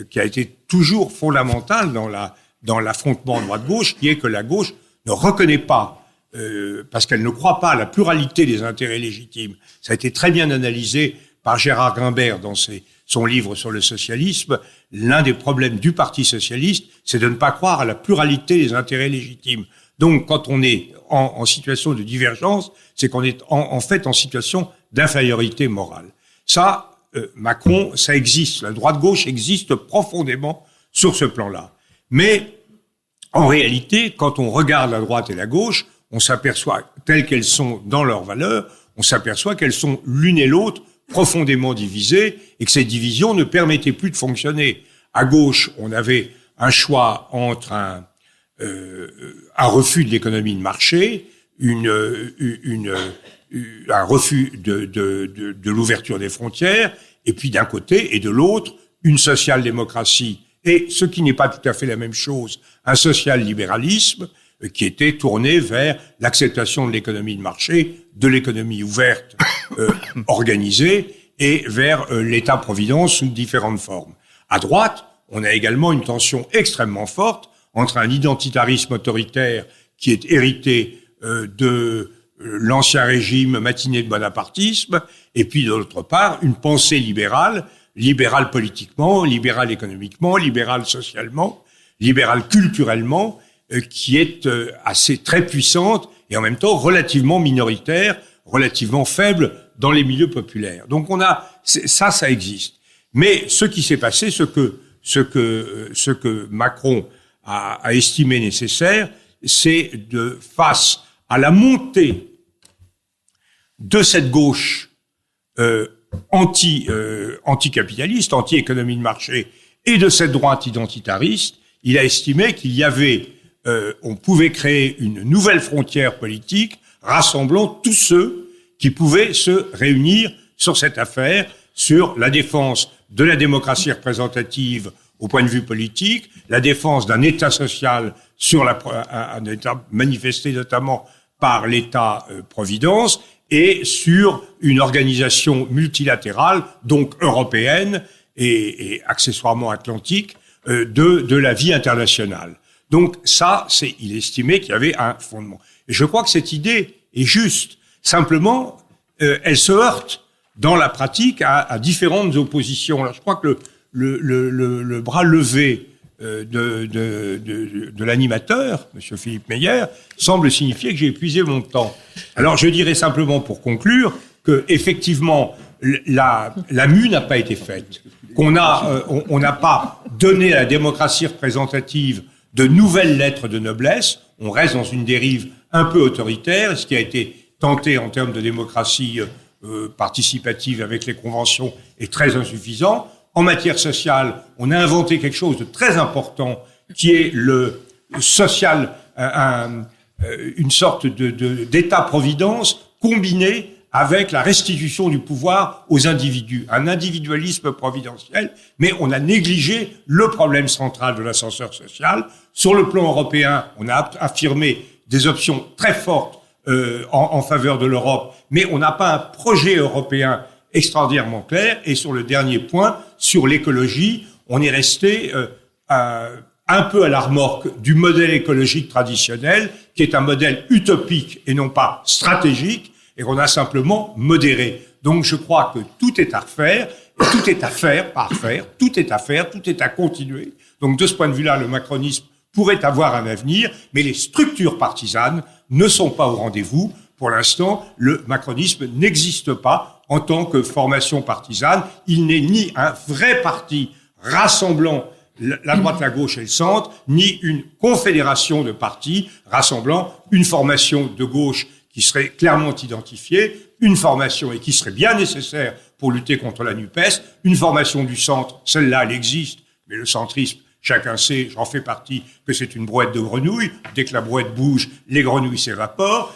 qui a été toujours fondamentale dans l'affrontement droite-gauche, qui est que la gauche ne reconnaît pas, parce qu'elle ne croit pas à la pluralité des intérêts légitimes. Ça a été très bien analysé par Gérard Grimbert dans son livre sur le socialisme. L'un des problèmes du Parti socialiste, c'est de ne pas croire à la pluralité des intérêts légitimes. Donc, quand on est en situation de divergence, c'est qu'on est en fait en situation d'infériorité morale. Ça, Macron, ça existe. La droite-gauche existe profondément sur ce plan-là. Mais, en réalité, quand on regarde la droite et la gauche, on s'aperçoit, telles qu'elles sont dans leurs valeurs, on s'aperçoit qu'elles sont l'une et l'autre profondément divisées et que cette division ne permettait plus de fonctionner. À gauche, on avait un choix entre un refus de l'économie de marché, un refus de l'ouverture des frontières, et puis d'un côté et de l'autre, une social-démocratie. Et ce qui n'est pas tout à fait la même chose, un social-libéralisme qui était tourné vers l'acceptation de l'économie de marché, de l'économie ouverte, organisée, et vers l'État-providence sous différentes formes. À droite, on a également une tension extrêmement forte entre un identitarisme autoritaire qui est hérité de l'ancien régime matiné de bonapartisme, et puis d'autre part, une pensée libérale politiquement, libérale économiquement, libérale socialement, libérale culturellement, qui est assez très puissante et en même temps relativement minoritaire, relativement faible dans les milieux populaires. Donc on a ça existe. Mais ce qui s'est passé, ce que Macron a estimé nécessaire, c'est de face à la montée de cette gauche anticapitaliste, anti-économie de marché, et de cette droite identitariste, il a estimé qu'il y avait, on pouvait créer une nouvelle frontière politique rassemblant tous ceux qui pouvaient se réunir sur cette affaire, sur la défense de la démocratie représentative au point de vue politique, la défense d'un État social sur un État manifesté notamment par l'État-providence, et sur une organisation multilatérale, donc européenne et accessoirement atlantique, de la vie internationale. Donc ça, il estimait qu'il y avait un fondement. Et je crois que cette idée est juste. Simplement, elle se heurte dans la pratique à différentes oppositions. Alors, je crois que le bras levé de l'animateur, Monsieur Philippe Meyer, semble signifier que j'ai épuisé mon temps. Alors, je dirais simplement pour conclure que effectivement, la mue n'a pas été faite, on n'a pas donné à la démocratie représentative de nouvelles lettres de noblesse. On reste dans une dérive un peu autoritaire. Ce qui a été tenté en termes de démocratie participative avec les conventions est très insuffisant. En matière sociale, on a inventé quelque chose de très important qui est le social, une sorte d'État-providence combiné avec la restitution du pouvoir aux individus, un individualisme providentiel, mais on a négligé le problème central de l'ascenseur social. Sur le plan européen, on a affirmé des options très fortes en faveur de l'Europe, mais on n'a pas un projet européen extraordinairement clair. Et sur le dernier point, sur l'écologie, on est resté un peu à la remorque du modèle écologique traditionnel, qui est un modèle utopique et non pas stratégique, et qu'on a simplement modéré. Donc je crois que tout est à refaire, et tout est à faire, pas à refaire, tout est à faire, tout est à continuer. Donc de ce point de vue-là, le macronisme pourrait avoir un avenir, mais les structures partisanes ne sont pas au rendez-vous. Pour l'instant, le macronisme n'existe pas en tant que formation partisane. Il n'est ni un vrai parti rassemblant la droite, la gauche et le centre, ni une confédération de partis rassemblant une formation de gauche qui serait clairement identifiée, une formation et qui serait bien nécessaire pour lutter contre la NUPES, une formation du centre, celle-là, elle existe, mais le centrisme, chacun sait, j'en fais partie, que c'est une brouette de grenouilles. Dès que la brouette bouge, les grenouilles s'évaporent.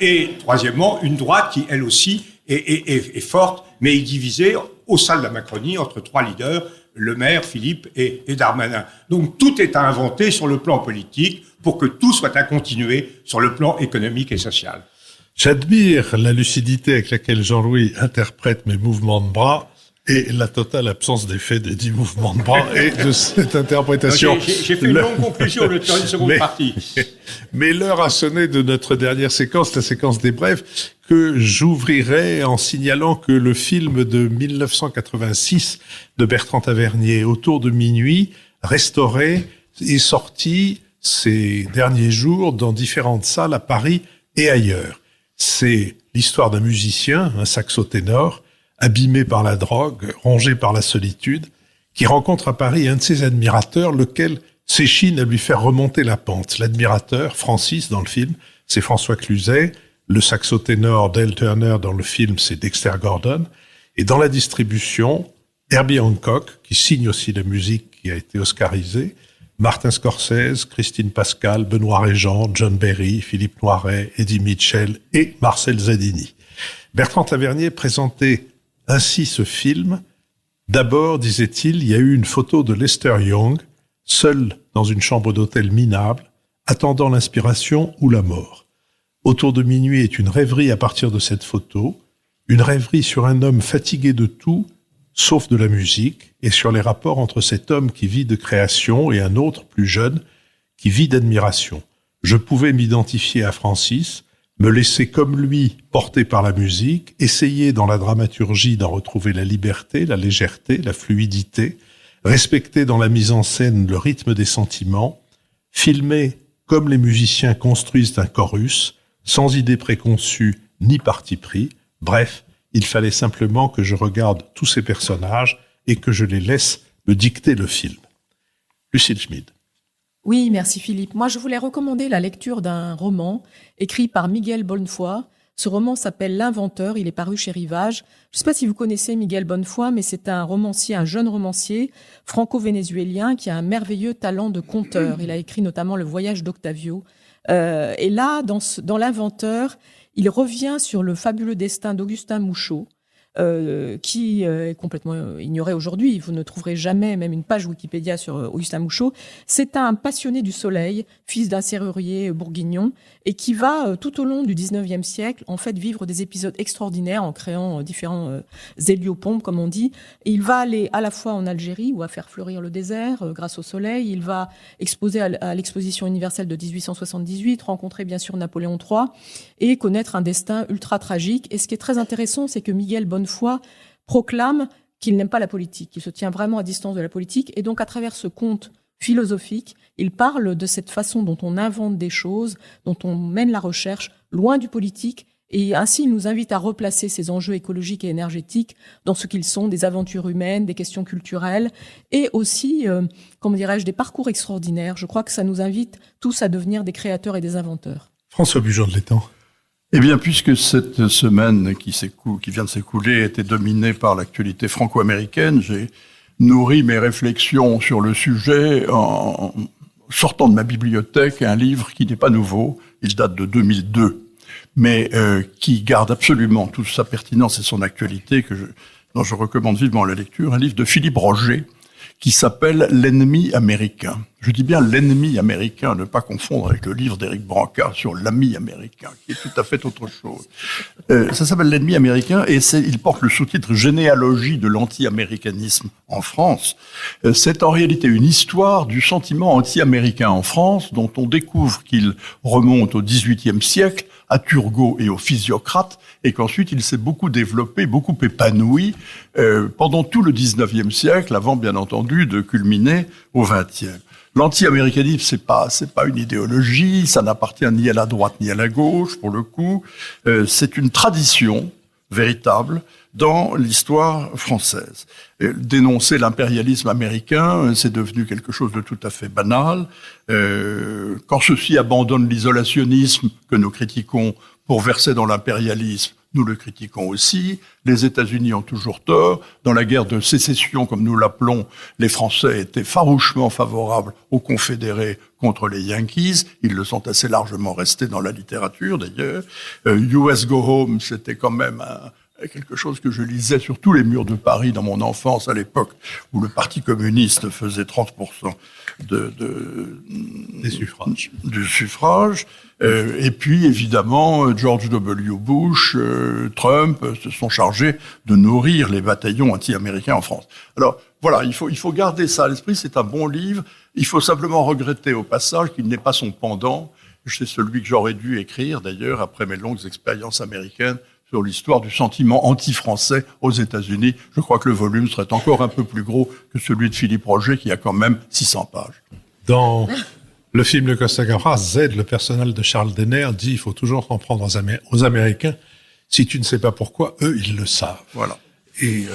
Et troisièmement, une droite qui, elle aussi, est forte, mais est divisée au sein de la Macronie entre trois leaders, Le Maire, Philippe et Darmanin. Donc tout est à inventer sur le plan politique pour que tout soit à continuer sur le plan économique et social. J'admire la lucidité avec laquelle Jean-Louis interprète mes mouvements de bras et la totale absence d'effet des 10 mouvements de bras et de cette interprétation. J'ai fait une longue conclusion de une seconde partie. Mais l'heure a sonné de notre dernière séquence, la séquence des brefs, que j'ouvrirai en signalant que le film de 1986 de Bertrand Tavernier, Autour de minuit, restauré, est sorti ces derniers jours dans différentes salles à Paris et ailleurs. C'est l'histoire d'un musicien, un saxo-ténor, abîmé par la drogue, rongé par la solitude, qui rencontre à Paris un de ses admirateurs, lequel s'échine à lui faire remonter la pente. L'admirateur, Francis, dans le film, c'est François Cluzet. Le saxo-ténor Dale Turner, dans le film, c'est Dexter Gordon. Et dans la distribution, Herbie Hancock, qui signe aussi la musique qui a été oscarisée, Martin Scorsese, Christine Pascal, Benoît Régent, John Berry, Philippe Noiret, Eddie Mitchell et Marcel Zadini. Bertrand Tavernier présentait ainsi ce film. D'abord, disait-il, il y a eu une photo de Lester Young, seul dans une chambre d'hôtel minable, attendant l'inspiration ou la mort. Autour de minuit est une rêverie à partir de cette photo, une rêverie sur un homme fatigué de tout, sauf de la musique, et sur les rapports entre cet homme qui vit de création et un autre, plus jeune, qui vit d'admiration. Je pouvais m'identifier à Francis, me laisser comme lui porter par la musique, essayer dans la dramaturgie d'en retrouver la liberté, la légèreté, la fluidité, respecter dans la mise en scène le rythme des sentiments, filmer comme les musiciens construisent un chorus, sans idée préconçue ni parti pris. Bref, il fallait simplement que je regarde tous ces personnages et que je les laisse me dicter le film. Lucille Schmid. Oui, merci Philippe. Moi, je voulais recommander la lecture d'un roman écrit par Miguel Bonnefoy. Ce roman s'appelle L'Inventeur, il est paru chez Rivage. Je ne sais pas si vous connaissez Miguel Bonnefoy, mais c'est un romancier, un jeune romancier franco-vénézuélien qui a un merveilleux talent de conteur. Il a écrit notamment Le Voyage d'Octavio. Et là, dans L'Inventeur, il revient sur le fabuleux destin d'Augustin Mouchot, qui est complètement ignoré aujourd'hui. Vous ne trouverez jamais même une page Wikipédia sur Augustin Mouchot. C'est un passionné du soleil, fils d'un serrurier bourguignon, et qui va, tout au long du 19e siècle, en fait, vivre des épisodes extraordinaires en créant différents héliopompes, comme on dit. Et il va aller à la fois en Algérie, où va faire fleurir le désert grâce au soleil. Il va exposer à l'exposition universelle de 1878, rencontrer bien sûr Napoléon III et connaître un destin ultra tragique. Et ce qui est très intéressant, c'est que Miguel Bonnefoy proclame qu'il n'aime pas la politique, qu'il se tient vraiment à distance de la politique. Et donc, à travers ce conte philosophique, il parle de cette façon dont on invente des choses, dont on mène la recherche loin du politique. Et ainsi, il nous invite à replacer ces enjeux écologiques et énergétiques dans ce qu'ils sont, des aventures humaines, des questions culturelles, et aussi, comment dirais-je, des parcours extraordinaires. Je crois que ça nous invite tous à devenir des créateurs et des inventeurs. François Bujon de l'Étang. Eh bien, puisque cette semaine qui vient de s'écouler était dominée par l'actualité franco-américaine, j'ai nourri mes réflexions sur le sujet en sortant de ma bibliothèque un livre qui n'est pas nouveau, il date de 2002, mais qui garde absolument toute sa pertinence et son actualité, dont je recommande vivement la lecture, un livre de Philippe Roger, qui s'appelle « L'ennemi américain ». Je dis bien « l'ennemi américain », ne pas confondre avec le livre d'Éric Branca sur l'ami américain, qui est tout à fait autre chose. Ça s'appelle « L'ennemi américain » et il porte le sous-titre « Généalogie de l'anti-américanisme en France ». C'est en réalité une histoire du sentiment anti-américain en France, dont on découvre qu'il remonte au XVIIIe siècle, à Turgot et aux physiocrates, et qu'ensuite il s'est beaucoup développé, beaucoup épanoui pendant tout le XIXe siècle, avant bien entendu de culminer au XXe. L'anti-américanisme, c'est pas une idéologie, ça n'appartient ni à la droite ni à la gauche, pour le coup. C'est une tradition véritable dans l'histoire française. Dénoncer l'impérialisme américain, c'est devenu quelque chose de tout à fait banal. Quand ceux-ci abandonnent l'isolationnisme que nous critiquons pour verser dans l'impérialisme, nous le critiquons aussi. Les États-Unis ont toujours tort. Dans la guerre de sécession, comme nous l'appelons, les Français étaient farouchement favorables aux Confédérés contre les Yankees. Ils le sont assez largement restés dans la littérature, d'ailleurs. US Go Home, c'était quand même quelque chose que je lisais sur tous les murs de Paris dans mon enfance, à l'époque où le Parti communiste faisait 30% du suffrage. Et puis, évidemment, George W. Bush, Trump se sont chargés de nourrir les bataillons anti-américains en France. Alors, voilà, il faut garder ça à l'esprit, c'est un bon livre. Il faut simplement regretter au passage qu'il n'ait pas son pendant. C'est celui que j'aurais dû écrire, d'ailleurs, après mes longues expériences américaines, sur l'histoire du sentiment anti-français aux États-Unis. Je crois que le volume serait encore un peu plus gros que celui de Philippe Roger, qui a quand même 600 pages. Dans le film de Costa Gavras, Z, le personnage de Charles Denner, dit « Il faut toujours s'en prendre aux Américains. Si tu ne sais pas pourquoi, eux, ils le savent. » Voilà. Et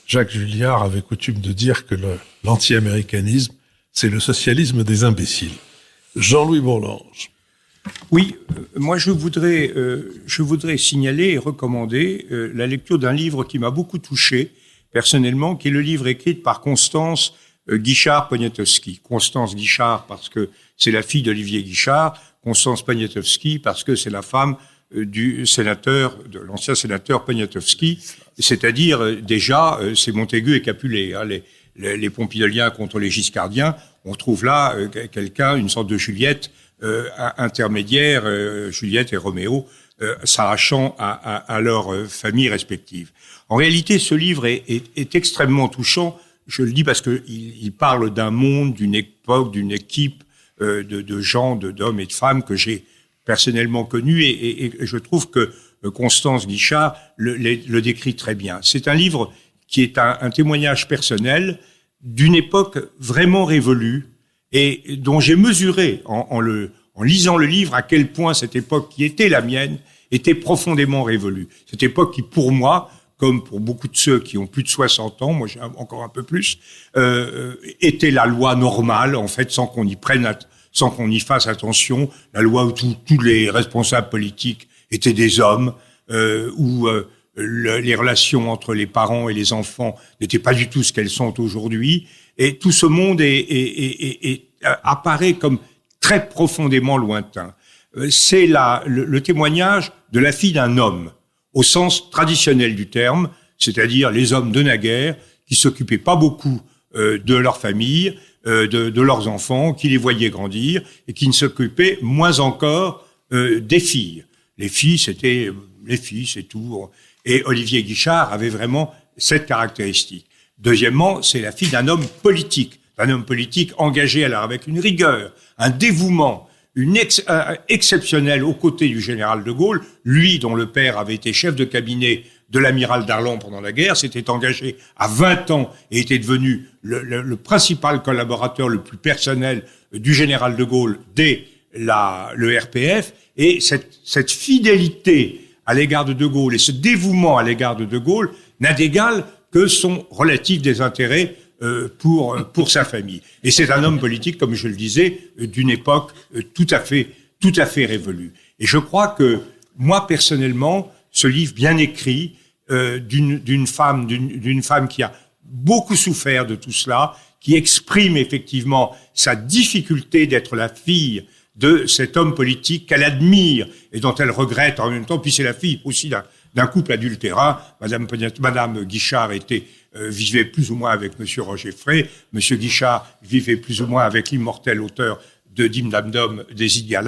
Jacques Julliard avait coutume de dire que l'anti-américanisme, c'est le socialisme des imbéciles. Jean-Louis Bourlange. Oui, moi je voudrais signaler et recommander la lecture d'un livre qui m'a beaucoup touché personnellement, qui est le livre écrit par Constance Guichard-Poniatowski. Constance Guichard parce que c'est la fille d'Olivier Guichard, Constance Poniatowski parce que c'est la femme de l'ancien sénateur Poniatowski, c'est-à-dire déjà c'est Montaigu et Capulet, hein, les pompidoliens contre les giscardiens. On trouve là quelqu'un, une sorte de Juliette intermédiaire, Juliette et Roméo, s'arrachant à leurs familles respectives. En réalité, ce livre est extrêmement touchant. Je le dis parce que il parle d'un monde, d'une époque, d'une équipe de gens, d'hommes et de femmes que j'ai personnellement connus et je trouve que Constance Guichard le décrit très bien. C'est un livre qui est un témoignage personnel d'une époque vraiment révolue et dont j'ai mesuré en lisant le livre à quel point cette époque qui était la mienne était profondément révolue. Cette époque qui, pour moi, comme pour beaucoup de ceux qui ont plus de 60 ans, moi j'ai encore un peu plus, était la loi normale, en fait, sans qu'on y fasse attention, la loi où tous les responsables politiques étaient des hommes, où les relations entre les parents et les enfants n'étaient pas du tout ce qu'elles sont aujourd'hui, et tout ce monde apparaît comme très profondément lointain. C'est le témoignage de la fille d'un homme, au sens traditionnel du terme, c'est-à-dire les hommes de naguère qui s'occupaient pas beaucoup de leur famille, de leurs enfants, qui les voyaient grandir et qui ne s'occupaient moins encore des filles. Les filles, c'était les filles, c'est tout. Et Olivier Guichard avait vraiment cette caractéristique. Deuxièmement, c'est la fille d'un homme politique engagé alors avec une rigueur, un dévouement, exceptionnel aux côtés du général de Gaulle. Lui, dont le père avait été chef de cabinet de l'amiral Darlan pendant la guerre, s'était engagé à 20 ans et était devenu le principal collaborateur le plus personnel du général de Gaulle dès le RPF. Et cette fidélité à l'égard de Gaulle et ce dévouement à l'égard de Gaulle n'a d'égal que son relatif désintérêt pour sa famille. Et c'est un homme politique, comme je le disais, d'une époque tout à fait révolue. Et je crois que, moi, personnellement, ce livre bien écrit, d'une femme qui a beaucoup souffert de tout cela, qui exprime effectivement sa difficulté d'être la fille de cet homme politique qu'elle admire et dont elle regrette en même temps, puis c'est la fille aussi d'un couple adultérin. Madame Guichard vivait plus ou moins avec Monsieur Roger Frey. Monsieur Guichard vivait plus ou moins avec l'immortel auteur de Dim Dam Dom des Idiots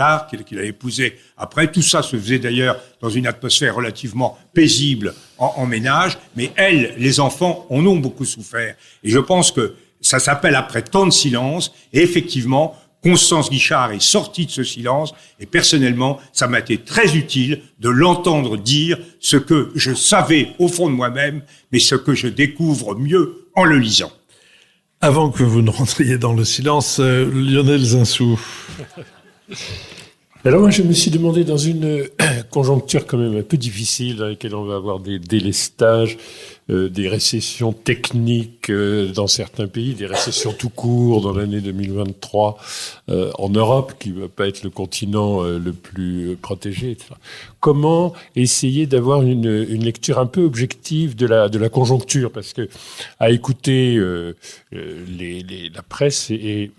qu'il a épousé après. Tout ça se faisait d'ailleurs dans une atmosphère relativement paisible en ménage. Mais les enfants, en ont beaucoup souffert. Et je pense que ça s'appelle après tant de silence. Et effectivement, Constance Guichard est sortie de ce silence. Et personnellement, ça m'a été très utile de l'entendre dire ce que je savais au fond de moi-même, mais ce que je découvre mieux en le lisant. Avant que vous ne rentriez dans le silence, Lionel Zinsou. Alors moi, je me suis demandé, dans une conjoncture quand même un peu difficile, dans laquelle on va avoir des délestages, des récessions techniques dans certains pays, des récessions tout court dans l'année 2023 en Europe, qui ne va pas être le continent le plus protégé, etc. Comment essayer d'avoir une lecture un peu objective de la conjoncture, parce que à écouter la presse et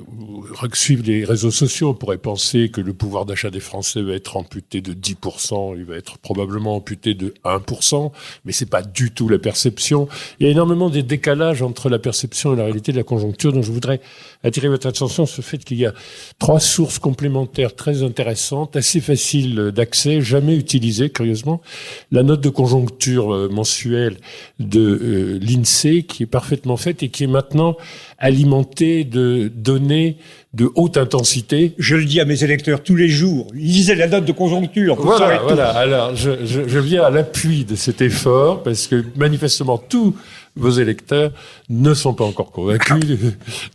suivre les réseaux sociaux, on pourrait penser que le pouvoir d'achat des Français va être amputé de 10%, il va être probablement amputé de 1%, mais c'est pas du tout la perception. Il y a énormément de décalages entre la perception et la réalité de la conjoncture, donc je voudrais attirer votre attention sur le fait qu'il y a 3 sources complémentaires très intéressantes, assez faciles d'accès, jamais utilisées, curieusement. La note de conjoncture mensuelle de l'INSEE, qui est parfaitement faite et qui est maintenant alimentée de données de haute intensité. Je le dis à mes électeurs tous les jours. Lisez la note de conjoncture. Voilà. Alors, je viens à l'appui de cet effort, parce que manifestement, tous vos électeurs ne sont pas encore convaincus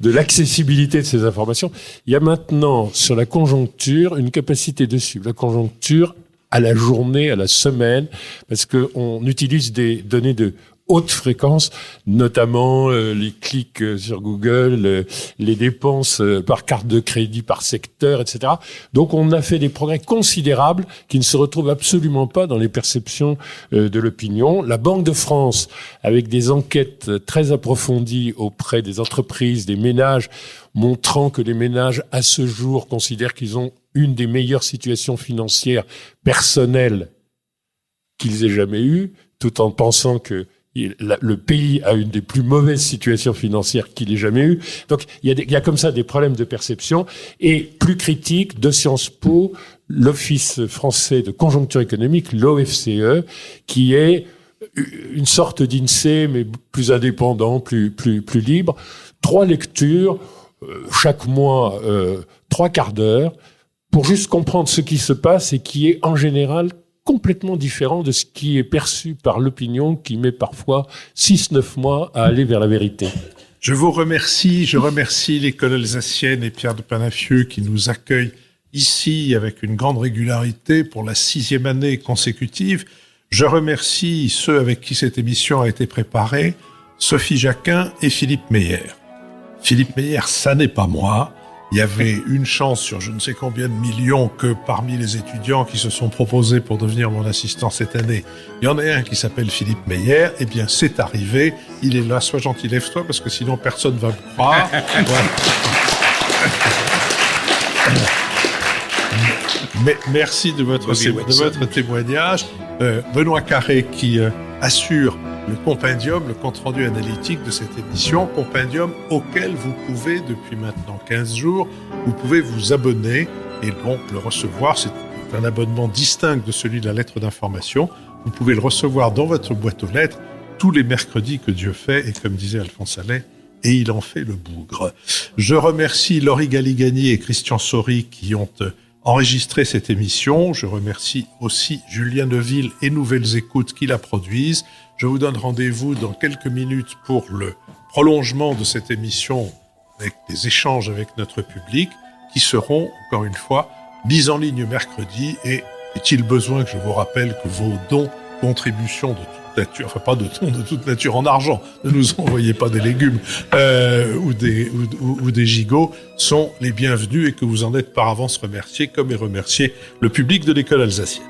de l'accessibilité de ces informations. Il y a maintenant, sur la conjoncture, une capacité de suivre la conjoncture à la journée, à la semaine, parce qu'on utilise des données de haute fréquence, notamment les clics sur Google, les dépenses par carte de crédit, par secteur, etc. Donc on a fait des progrès considérables qui ne se retrouvent absolument pas dans les perceptions de l'opinion. La Banque de France, avec des enquêtes très approfondies auprès des entreprises, des ménages, montrant que les ménages, à ce jour, considèrent qu'ils ont une des meilleures situations financières personnelles qu'ils aient jamais eues, tout en pensant que le pays a une des plus mauvaises situations financières qu'il ait jamais eues. Donc, il y a comme ça des problèmes de perception. Et plus critique, de Sciences Po, l'Office français de conjoncture économique, l'OFCE, qui est une sorte d'INSEE, mais plus indépendant, plus libre. 3 lectures, chaque mois, 3 quarts d'heure, pour juste comprendre ce qui se passe et qui est, en général, complètement différent de ce qui est perçu par l'opinion, qui met parfois 6-9 mois à aller vers la vérité. Je vous remercie. Je remercie l'école alsacienne et Pierre de Panafieux qui nous accueille ici avec une grande régularité pour la 6e année consécutive. Je remercie ceux avec qui cette émission a été préparée, Sophie Jacquin et Philippe Meyer. Philippe Meyer, ça n'est pas moi. Il y avait une chance sur je ne sais combien de millions que parmi les étudiants qui se sont proposés pour devenir mon assistant cette année, il y en a un qui s'appelle Philippe Meyer. Eh bien, c'est arrivé. Il est là. Sois gentil, lève-toi, parce que sinon personne ne va me croire. Mais merci de votre témoignage. Benoît Carré qui assure le compendium, le compte-rendu analytique de cette émission, compendium auquel vous pouvez, depuis maintenant 15 jours, vous pouvez vous abonner et donc le recevoir. C'est un abonnement distinct de celui de la lettre d'information. Vous pouvez le recevoir dans votre boîte aux lettres tous les mercredis que Dieu fait, et comme disait Alphonse Allais, et il en fait le bougre. Je remercie Laurie Galigani et Christian Saury qui ont enregistré cette émission. Je remercie aussi Julien Neuville et Nouvelles Écoutes qui la produisent. Je vous donne rendez-vous dans quelques minutes pour le prolongement de cette émission avec des échanges avec notre public qui seront, encore une fois, mis en ligne mercredi. Et est-il besoin que je vous rappelle que vos dons, contributions de toute nature, enfin pas de dons de toute nature en argent, ne nous envoyez pas des légumes ou des gigots, sont les bienvenus et que vous en êtes par avance remerciés, comme est remercié le public de l'école alsacienne.